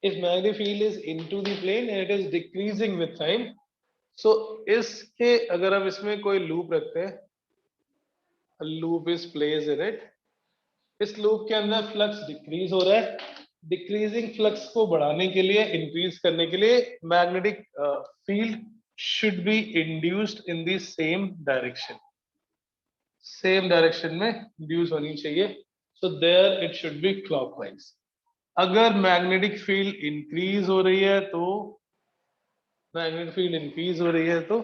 if magnetic field is into the plane and it is decreasing with time, so इसके अगर हम इसमें कोई लूप रखते हैं, loop is place in it, इस लूप के अंदर फ्लक्स डिक्रीज हो रहा है, डिक्रीजिंग फ्लक्स को बढ़ाने के लिए, इंक्रीज करने के लिए magnetic field should be induced in the same direction, same direction में इंड्यूस होनी चाहिए, so there it should be clockwise. अगर मैग्नेटिक फील्ड इंक्रीज हो रही है तो, मैग्नेटिक फील्ड इंक्रीज हो रही है तो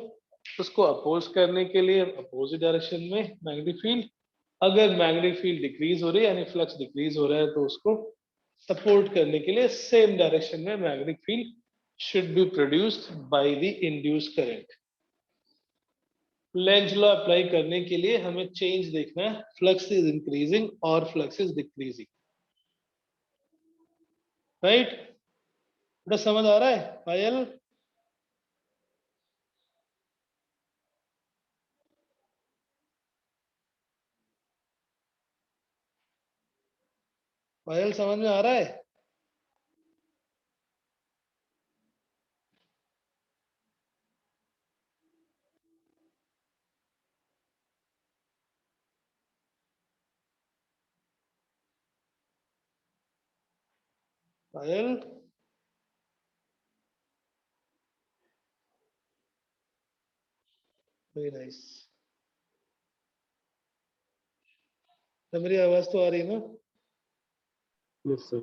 उसको अपोज करने के लिए अपोजिट डायरेक्शन में मैग्नेटिक फील्ड, अगर मैग्नेटिक फील्ड डिक्रीज हो रही है यानी फ्लक्स डिक्रीज हो रहा है तो उसको सपोर्ट करने के लिए सेम डायरेक्शन में magnetic field should be produced by the induced current. Lenz law apply करने के लिए हमें चेंज देखना है, फ्लक्स इज इंक्रीजिंग और फ्लक्स इज डिक्रीजिंग, राइट? बेटा समझ आ रहा है पायल? पायल समझ में आ रहा है? पायल वेरी नाइस, मेरी आवाज तो आ रही है ना? Yes, sir.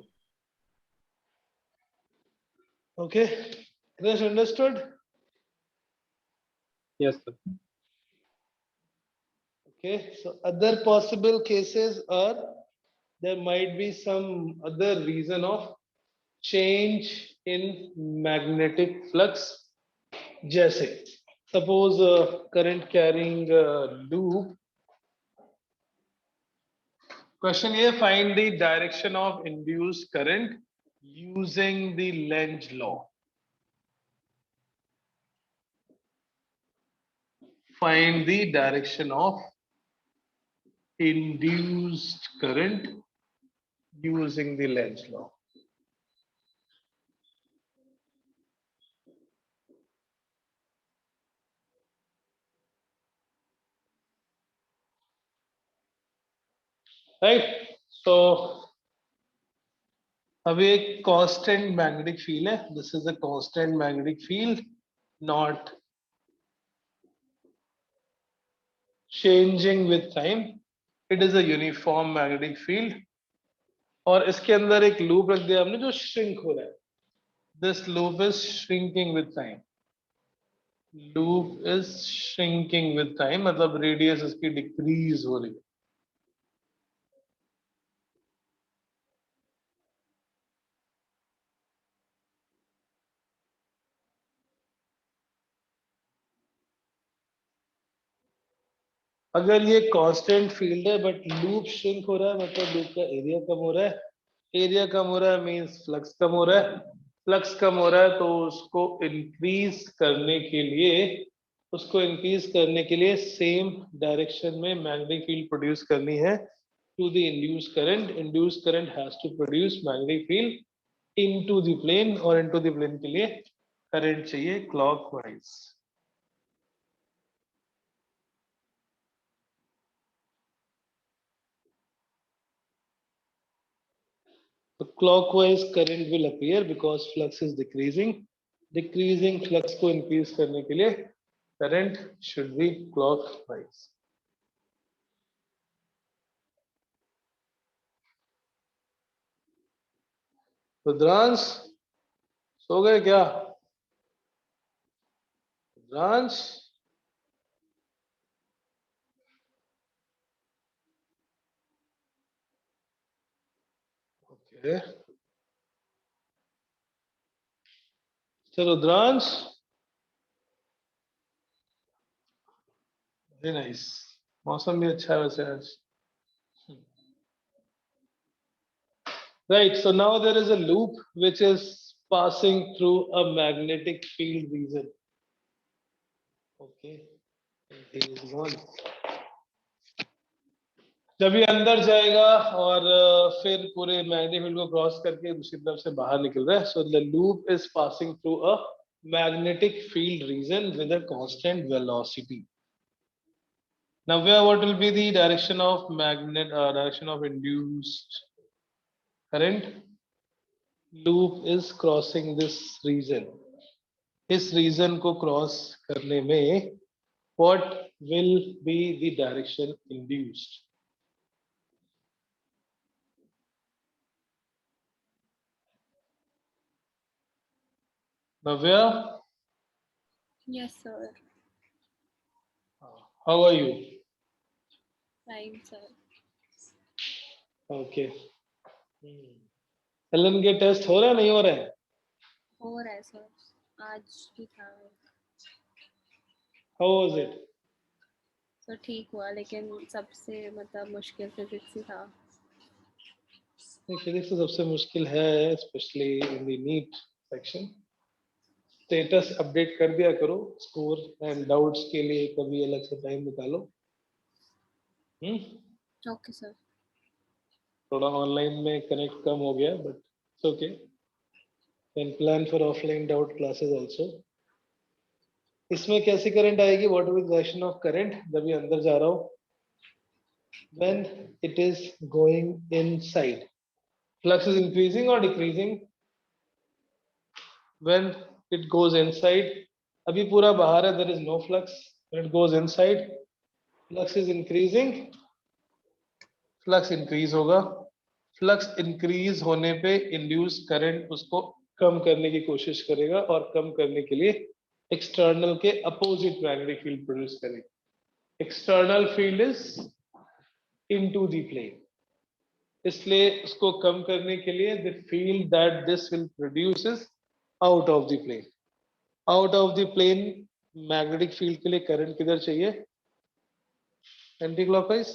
Okay, Krish, understood? Yes, sir. Okay, so other possible cases are there might be some other reason of change in magnetic flux, जैसे suppose current carrying loop, question ये, find the direction of induced current using the Lenz law. Find the direction of induced current using the Lenz law. Right. So अभी एक constant magnetic field है, this is a constant magnetic field, not changing with time, it is a uniform magnetic field. और इसके अंदर एक loop रख दिया हमने जो श्रिंक हो रहा है, this loop is shrinking with time, loop is shrinking with time, मतलब रेडियस इसकी डिक्रीज हो रही है। अगर ये कांस्टेंट फील्ड है बट लूप श्रिंक हो रहा है, मतलब लूप का एरिया कम हो रहा है, एरिया कम हो रहा है मींस फ्लक्स कम हो रहा है, फ्लक्स कम हो रहा है तो उसको इंक्रीज करने के लिए सेम डायरेक्शन में मैग्नेटिक फील्ड प्रोड्यूस करनी है to the induce current has to produce magnetic field into the plane, और इनटू द प्लेन के लिए करंट चाहिए क्लॉकवाइज। तो clockwise current will appear because flux is decreasing, decreasing flux को increase करने के लिए current should be clockwise. Rudransh सो गए क्या? रुद्रांश ओके, चलो रुद्रांश, वेरी नाइस, मौसम भी अच्छा है वैसे आज। Right, so now there is a loop which is passing through a magnetic field region. Okay, it is one. जब ये अंदर जाएगा और फिर पूरे मैग्नेटिक फील्ड को क्रॉस करके दूसरी तरफ से बाहर निकल रहा है, so the loop is passing through a magnetic field region with a constant velocity. Now, what will be the direction of direction of induced current? Loop is crossing this region. इस reason को cross करने में what will be the direction induced? Navya, Yes, sir. how are you? Fine, sir. Okay. Allen के test हो रहा है नहीं हो रहा है? हो रहा है सर, आज ही था। How was it? सर ठीक हुआ, लेकिन सबसे मतलब मुश्किल फिजिक्स ही था। फिजिक्स तो सबसे मुश्किल है, specially in the NEET section. Status update कर दिया करो, स्कोर एंड डाउट्स के लिए कभी अलग से टाइम निकालो। Okay sir. थोड़ा ऑनलाइन में कनेक्ट कम हो गया but it's okay, can plan for offline doubt classes also. इसमें कैसी करंट आएगी? What will direction of current जब ये अंदर जा रहा हो? When it is going inside, flux is increasing और decreasing? When it goes inside, अभी पूरा बाहर है, there is no flux, when it goes inside flux is increasing, flux increase होगा, फ्लक्स इंक्रीज होने पे इंड्यूस करंट उसको कम करने की कोशिश करेगा और कम करने के लिए एक्सटर्नल के अपोजिट मैग्नेटिक फील्ड प्रोड्यूस करेगा। External field is into the plane, इसलिए उसको कम करने के लिए the field that this will produce is out of the plane. Out of the plane magnetic field के लिए करंट किधर चाहिए? Anti clockwise.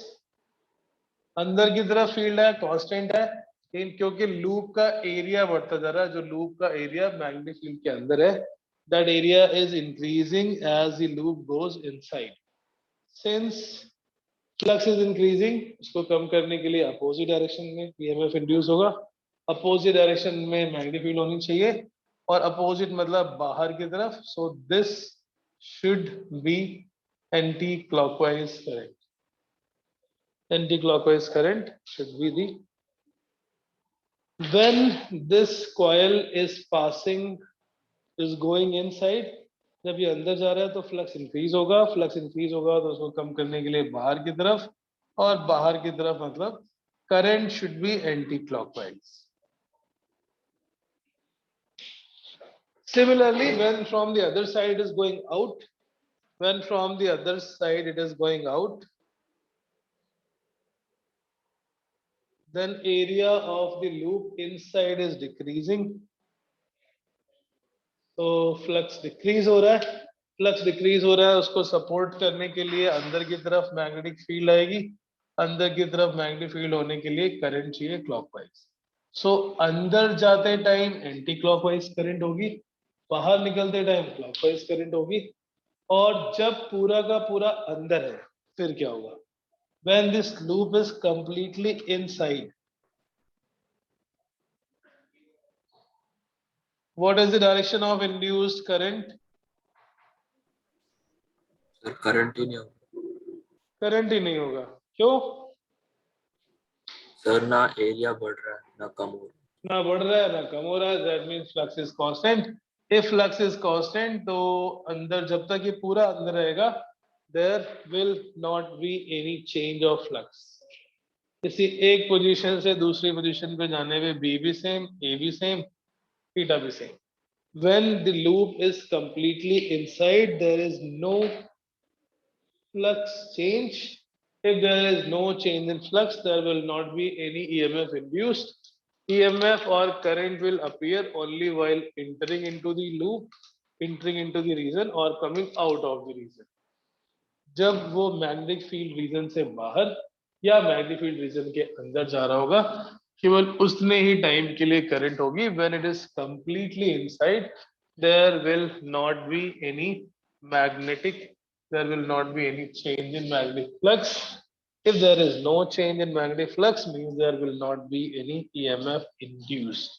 अंदर की तरफ फील्ड है, कांस्टेंट है, लेकिन क्योंकि लूप का एरिया बढ़ता जा रहा है, जो लूप का एरिया मैग्नेटिक फील्ड के अंदर है, that area is increasing as the loop goes inside. Since flux is increasing, उसको कम करने के लिए अपोजिट डायरेक्शन में ईएमएफ इंड्यूस होगा, अपोजिट डायरेक्शन में मैग्नेटिक फील्ड होनी चाहिए, और अपोजिट मतलब बाहर की तरफ, so this should be anti clockwise current. Anti-clockwise current should be the when this coil is passing is going inside. जब ये अंदर जा रहा है तो फ्लक्स इंक्रीज होगा, फ्लक्स इंक्रीज होगा तो उसको कम करने के लिए बाहर की तरफ, और बाहर की तरफ मतलब current should be anti clockwise. Similarly, when from the other side is going out, when from the other side it is going out, then area of the loop inside is decreasing. तो flux decrease हो रहा है, flux decrease हो रहा है, उसको support करने के लिए अंदर की तरफ मैग्नेटिक फील्ड आएगी, अंदर की तरफ मैग्नेटिक फील्ड होने के लिए करंट चाहिए क्लॉकवाइज. सो अंदर जाते टाइम एंटी क्लॉकवाइज करंट होगी, बाहर निकलते टाइम क्लॉकवाइज करंट होगी. और जब पूरा का पूरा अंदर है फिर क्या होगा? When this loop is completely inside, what is the direction of induced current? Sir current ही नहीं होगा. करंट ही नहीं होगा. क्यों? सर ना एरिया बढ़ रहा है ना कम हो रहा है. ना बढ़ रहा है ना कम हो रहा है. That means flux is constant. If flux is constant, तो अंदर जब तक ये पूरा अंदर रहेगा, there will not be any change of flux. किसी एक पोजीशन से दूसरी पोजीशन पे जाने में B भी सेम, A भी सेम, थीटा भी same. When the loop is completely inside, there is no flux change. If there is no change in flux, there will not be any EMF induced. EMF or current will appear only while entering into the loop, entering into the region or coming out of the region. जब वो magnetic field region से बाहर या magnetic field region के अंदर जा रहा होगा, केवल उतने ही टाइम के लिए करंट होगी. When it is completely inside, there will not be any magnetic, there will not be any change in magnetic flux. If there is no change in magnetic flux, means there will not be any EMF induced.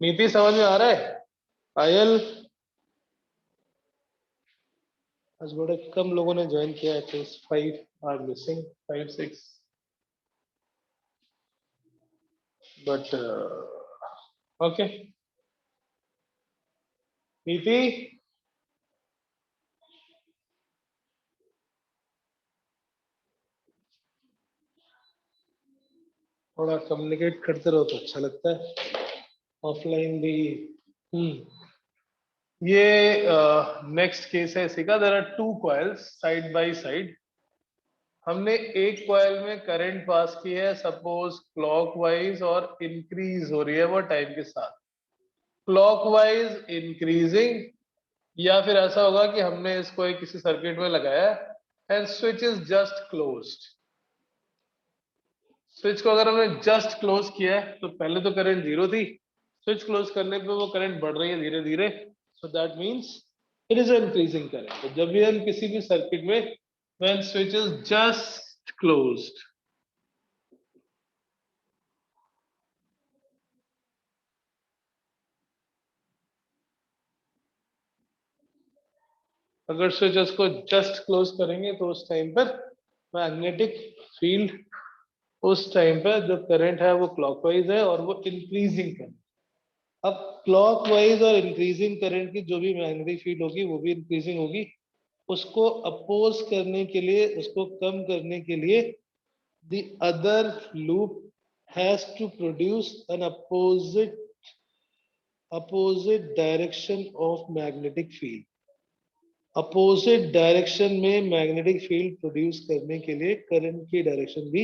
नीति समझ में आ रहा है? Oil, आज बड़े कम लोगों ने join किया है. 5 are missing, 5, 6. But okay. नीति, थोड़ा कम्युनिकेट करते रहो तो अच्छा लगता है. ऑफलाइन भी. ये नेक्स्ट केस है इसी का. There are 2 coils side by side. हमने एक कॉइल में करंट पास की है, सपोज क्लॉकवाइज, और इंक्रीज हो रही है वो टाइम के साथ. क्लॉकवाइज इंक्रीजिंग, या फिर ऐसा होगा कि हमने इसको एक किसी सर्किट में लगाया and switch is just closed. Switch को अगर हमने जस्ट क्लोज किया है तो पहले तो करंट 0 थी, स्विच क्लोज करने पे वो करंट बढ़ रही है धीरे धीरे. So that means it is increasing current. तो जब भी हम किसी भी सर्किट में when switch is just closed, अगर स्विचेस को जस्ट क्लोज करेंगे तो उस टाइम पर मैग्नेटिक फील्ड, उस टाइम पर जो करंट है वो क्लॉकवाइज है और वो इंक्रीजिंग करंट. अब क्लॉकवाइज और इंक्रीजिंग करंट की जो भी मैग्नेटिक फील्ड होगी वो भी इंक्रीजिंग होगी. उसको अपोज करने के लिए, उसको कम करने के लिए the other loop has to produce an opposite direction of magnetic field. Opposite direction में मैग्नेटिक फील्ड प्रोड्यूस करने के लिए करंट की डायरेक्शन भी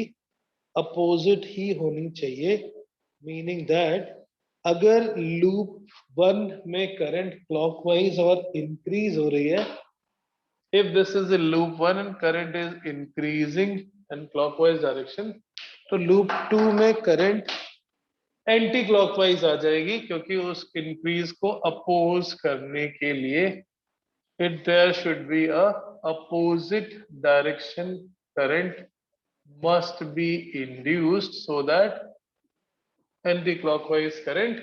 अपोजिट ही होनी चाहिए. मीनिंग दैट अगर लूप 1 में करंट क्लॉकवाइज और इंक्रीज हो रही है, if this is a loop 1 and current is increasing in clockwise direction, तो लूप 2 में करंट एंटी क्लॉकवाइज आ जाएगी, क्योंकि उस इंक्रीज को अपोज करने के लिए there should be a opposite direction current must be induced, so that anti-clockwise current,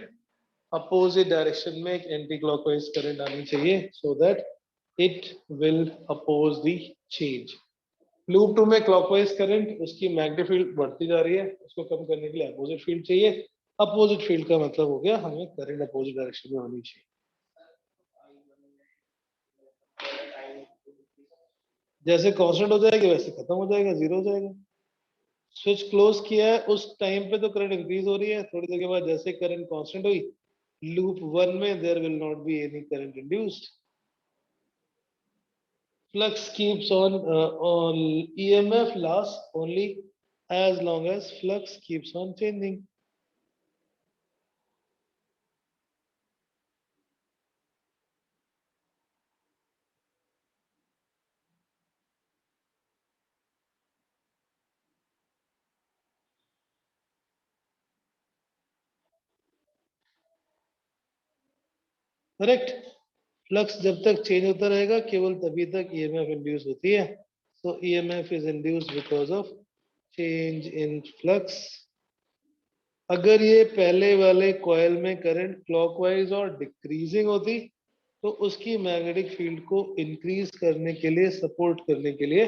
opposite direction में एक anti-clockwise current आनी चाहिए, so that it will oppose the change. Loop 2 में क्लॉकवाइज करंट, उसकी मैग्नेटिक फील्ड बढ़ती जा रही है, उसको कम करने के लिए अपोजिट फील्ड चाहिए। अपोजिट फील्ड का मतलब हो गया हमें करंट अपोजिट डायरेक्शन में होनी चाहिए। जैसे कांस्टेंट हो जाएगी वैसे खत्म हो जाएगा, जीरो हो जाएगा। स्विच क्लोज किया है उस टाइम पे तो करंट इंक्रीज हो रही है, थोड़ी देर के बाद जैसे करंट कांस्टेंट हुई, लूप 1 में there will not be any current induced. Flux keeps on EMF lasts only as long as flux keeps on changing. Correct. Flux जब तक चेंज होता रहेगा केवल तभी तक ईएमएफ इंड्यूस होती है। So EMF is induced because of change in flux. अगर ये पहले वाले कॉइल में करंट क्लॉकवाइज और डिक्रीजिंग होती तो उसकी मैग्नेटिक फील्ड को इंक्रीज करने के लिए, सपोर्ट करने के लिए,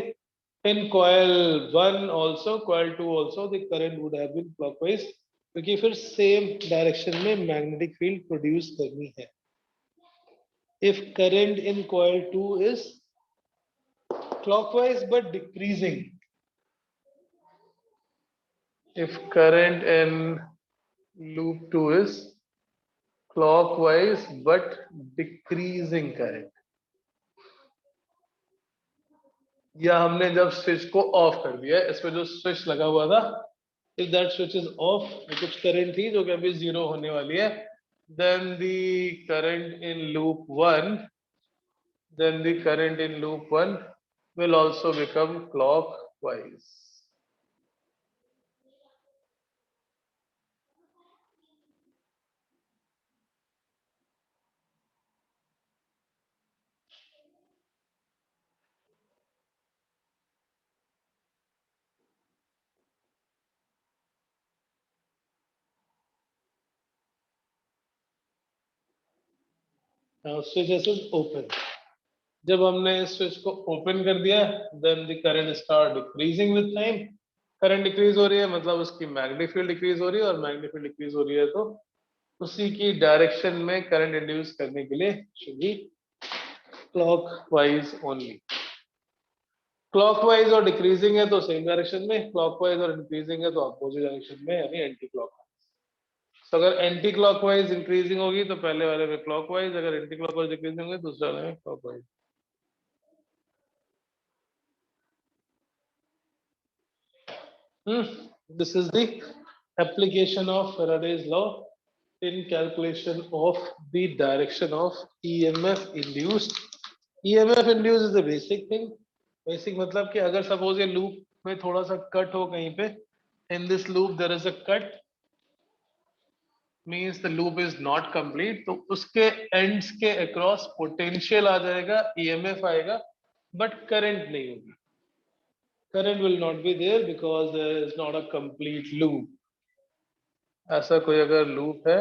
in coil 1 also coil 2 also the current would have been clockwise, क्योंकि फिर सेम डायरेक्शन में मैग्नेटिक फील्ड प्रोड्यूस करनी है। If current in coil 2 is clockwise but decreasing, if current in loop 2 is clockwise but decreasing current, या हमने जब switch को of कर दिया है, इसमें जो स्विच लगा हुआ था, if that switch is off, कुछ करंट थी जो कि अभी जीरो होने वाली है, then the current in loop 1, then the current in loop 1 will also become clockwise. Now switch is open. जब हमने इस स्विच को ओपन कर दिया, then the current start decreasing with time. Current decrease हो रही है मतलब उसकी मैग्नेटिक फील्ड डिक्रीज हो रही है, और मैग्नेटिक फील्ड डिक्रीज हो रही है तो उसी की डायरेक्शन में करंट इंड्यूस करने के लिए should be clockwise only. Clockwise और डिक्रीजिंग है तो सेम डायरेक्शन में, क्लॉकवाइज और इंक्रीजिंग है तो अपोजिट डायरेक्शन में, यानी एंटी क्लॉकवाइज। तो अगर एंटी क्लॉकवाइज इंक्रीजिंग होगी तो पहले वाले में क्लॉकवाइज, अगर एंटी क्लॉकवाइज डिक्रीजिंग होगी दूसरे वाले में clockwise. This is the application of Faraday's law in calculation of the direction of EMF induced. EMF induced is a basic thing. Basic मतलब कि अगर suppose ये loop में थोड़ा सा cut हो कहीं पे, in this loop there is a cut, means the loop is not complete, तो उसके ends के across potential आ जाएगा, EMF आएगा, but current नहीं होगी। Current will not be there because there is not a complete loop. ऐसा कोई अगर लूप है,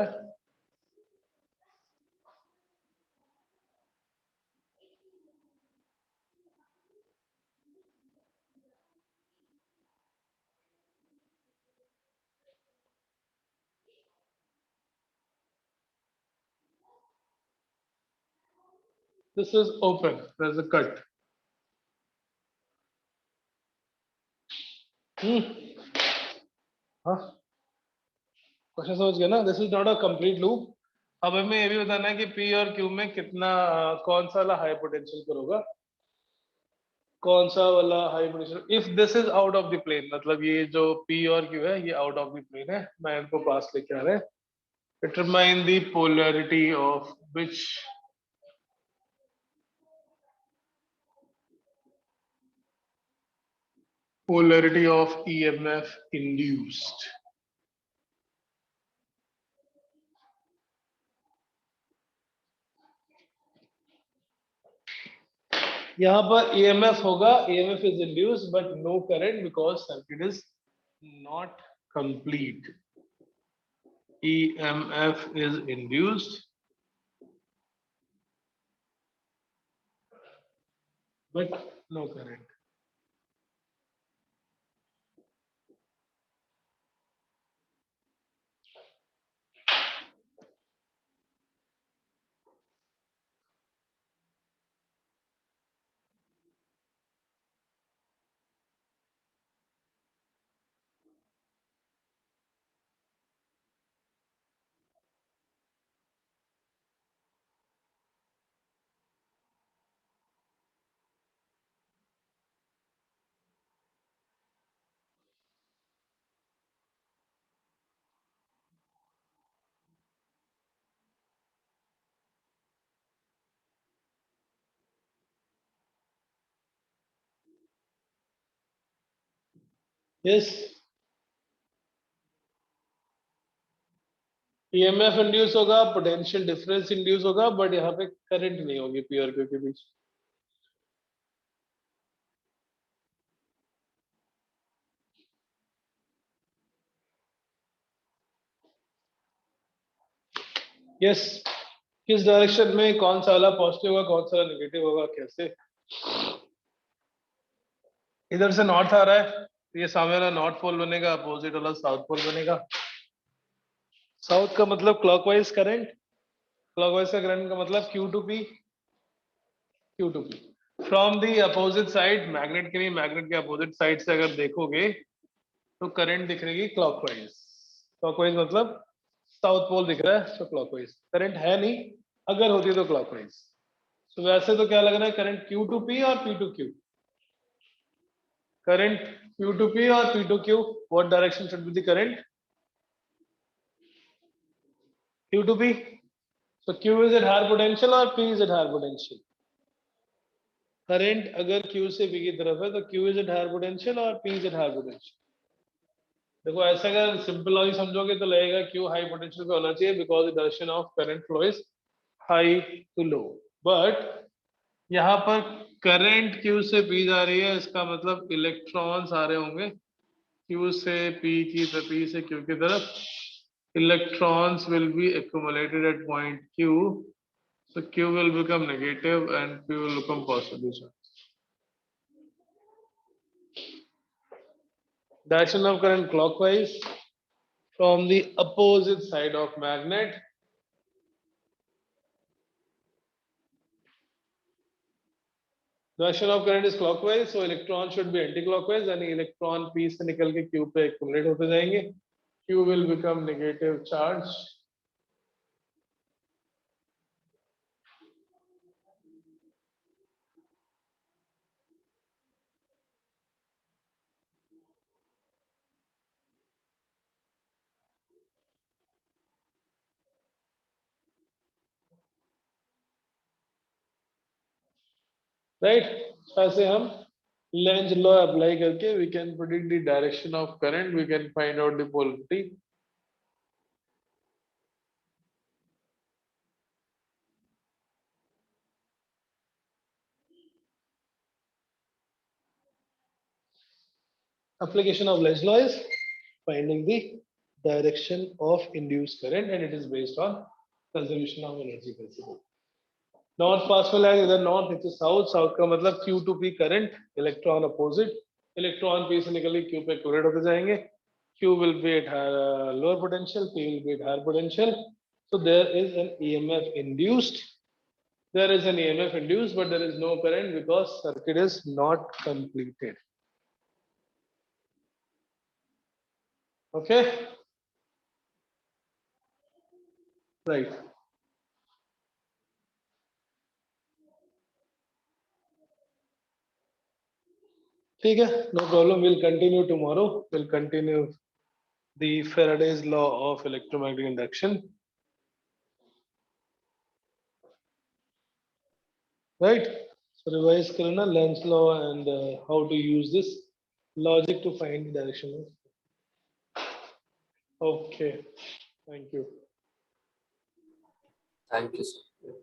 this is open, there's a cut. हाँ, क्वेश्चन समझ गया ना? This is not a complete loop. अब हमें ये भी बताना है कि पी और क्यू में कितना, कौन सा वाला हाई पोटेंशियल पर होगा, कौन सा वाला high potential. If this is out of the plane, मतलब ये जो पी और क्यू है ये आउट ऑफ द प्लेन है, मैं इनको पास लेके आ रहे हैं। Determine the polarity of which polarity of EMF induced. यहाँ पर EMF होगा, EMF is induced but no current because circuit is not complete. EMF is induced but no current. Yes, EMF induce होगा, पोटेंशियल डिफरेंस इंड्यूस होगा, but यहाँ पे current नहीं होगी P और क्यू के बीच। यस, किस डायरेक्शन में कौन सा वाला पॉजिटिव होगा, कौन सा वाला नेगेटिव होगा, कैसे? इधर से नॉर्थ आ रहा है, तो ये सामने वाला नॉर्थ पोल बनेगा, अपोजिट वाला साउथ पोल बनेगा। साउथ का मतलब क्लॉकवाइज करंट, क्लॉकवाइज का करंट का मतलब Q to P, Q to P। From the opposite side, magnet के लिए मैग्नेट के अपोजिट साइड से अगर देखोगे तो करंट दिख रही क्लॉकवाइज। क्लॉकवाइज मतलब साउथ पोल दिख रहा है, तो क्लॉकवाइज। करंट है नहीं, अगर होती तो क्लॉकवाइज। तो वैसे तो क्या लग रहा है, करंट Q टू P और P to Q? Current Q to P और P to Q, what direction should be the current? Q to P. So Q is at higher potential or P is at higher potential? Current अगर Q से P की तरफ है तो Q is at higher potential और P is at higher potential? देखो ऐसा अगर सिंपल लॉजिक समझोगे तो लगेगा Q हाई पोटेंशियल पे होना चाहिए, because the direction of current flow is high to low. But यहाँ पर करंट Q से P जा रही है, इसका मतलब इलेक्ट्रॉन्स आ रहे होंगे Q से P की तरफ, P से Q की तरफ। Electrons will be accumulated at point Q, so Q will become negative and P will become positive charge. Direction of current clockwise from the opposite side of magnet. Direction of current is clockwise, so electron should be anti-clockwise, and electron P से निकल के Q पे accumulate होते जाएंगे. Q will become negative charge. Right? ऐसे हम Lenz law apply करके we can predict the direction of current, we can find out the polarity. Application of Lenz law is finding the direction of induced current, and it is based on conservation of energy principle. North pass में लाएंगे, इधर north, नीचे south, south का मतलब Q to P current, electron opposite, electron P से निकल के Q पे accumulate होते जाएंगे. Q will be at lower potential, P will be at higher potential. So there is an EMF induced. There is an EMF induced, but there is no current because circuit is not completed. Okay. Right. ठीक है, no problem. We'll continue tomorrow. We'll continue the Faraday's law of electromagnetic induction. Right? So revise करना Lenz law and how to use this logic to find the direction. Okay. Thank you. Thank you, sir.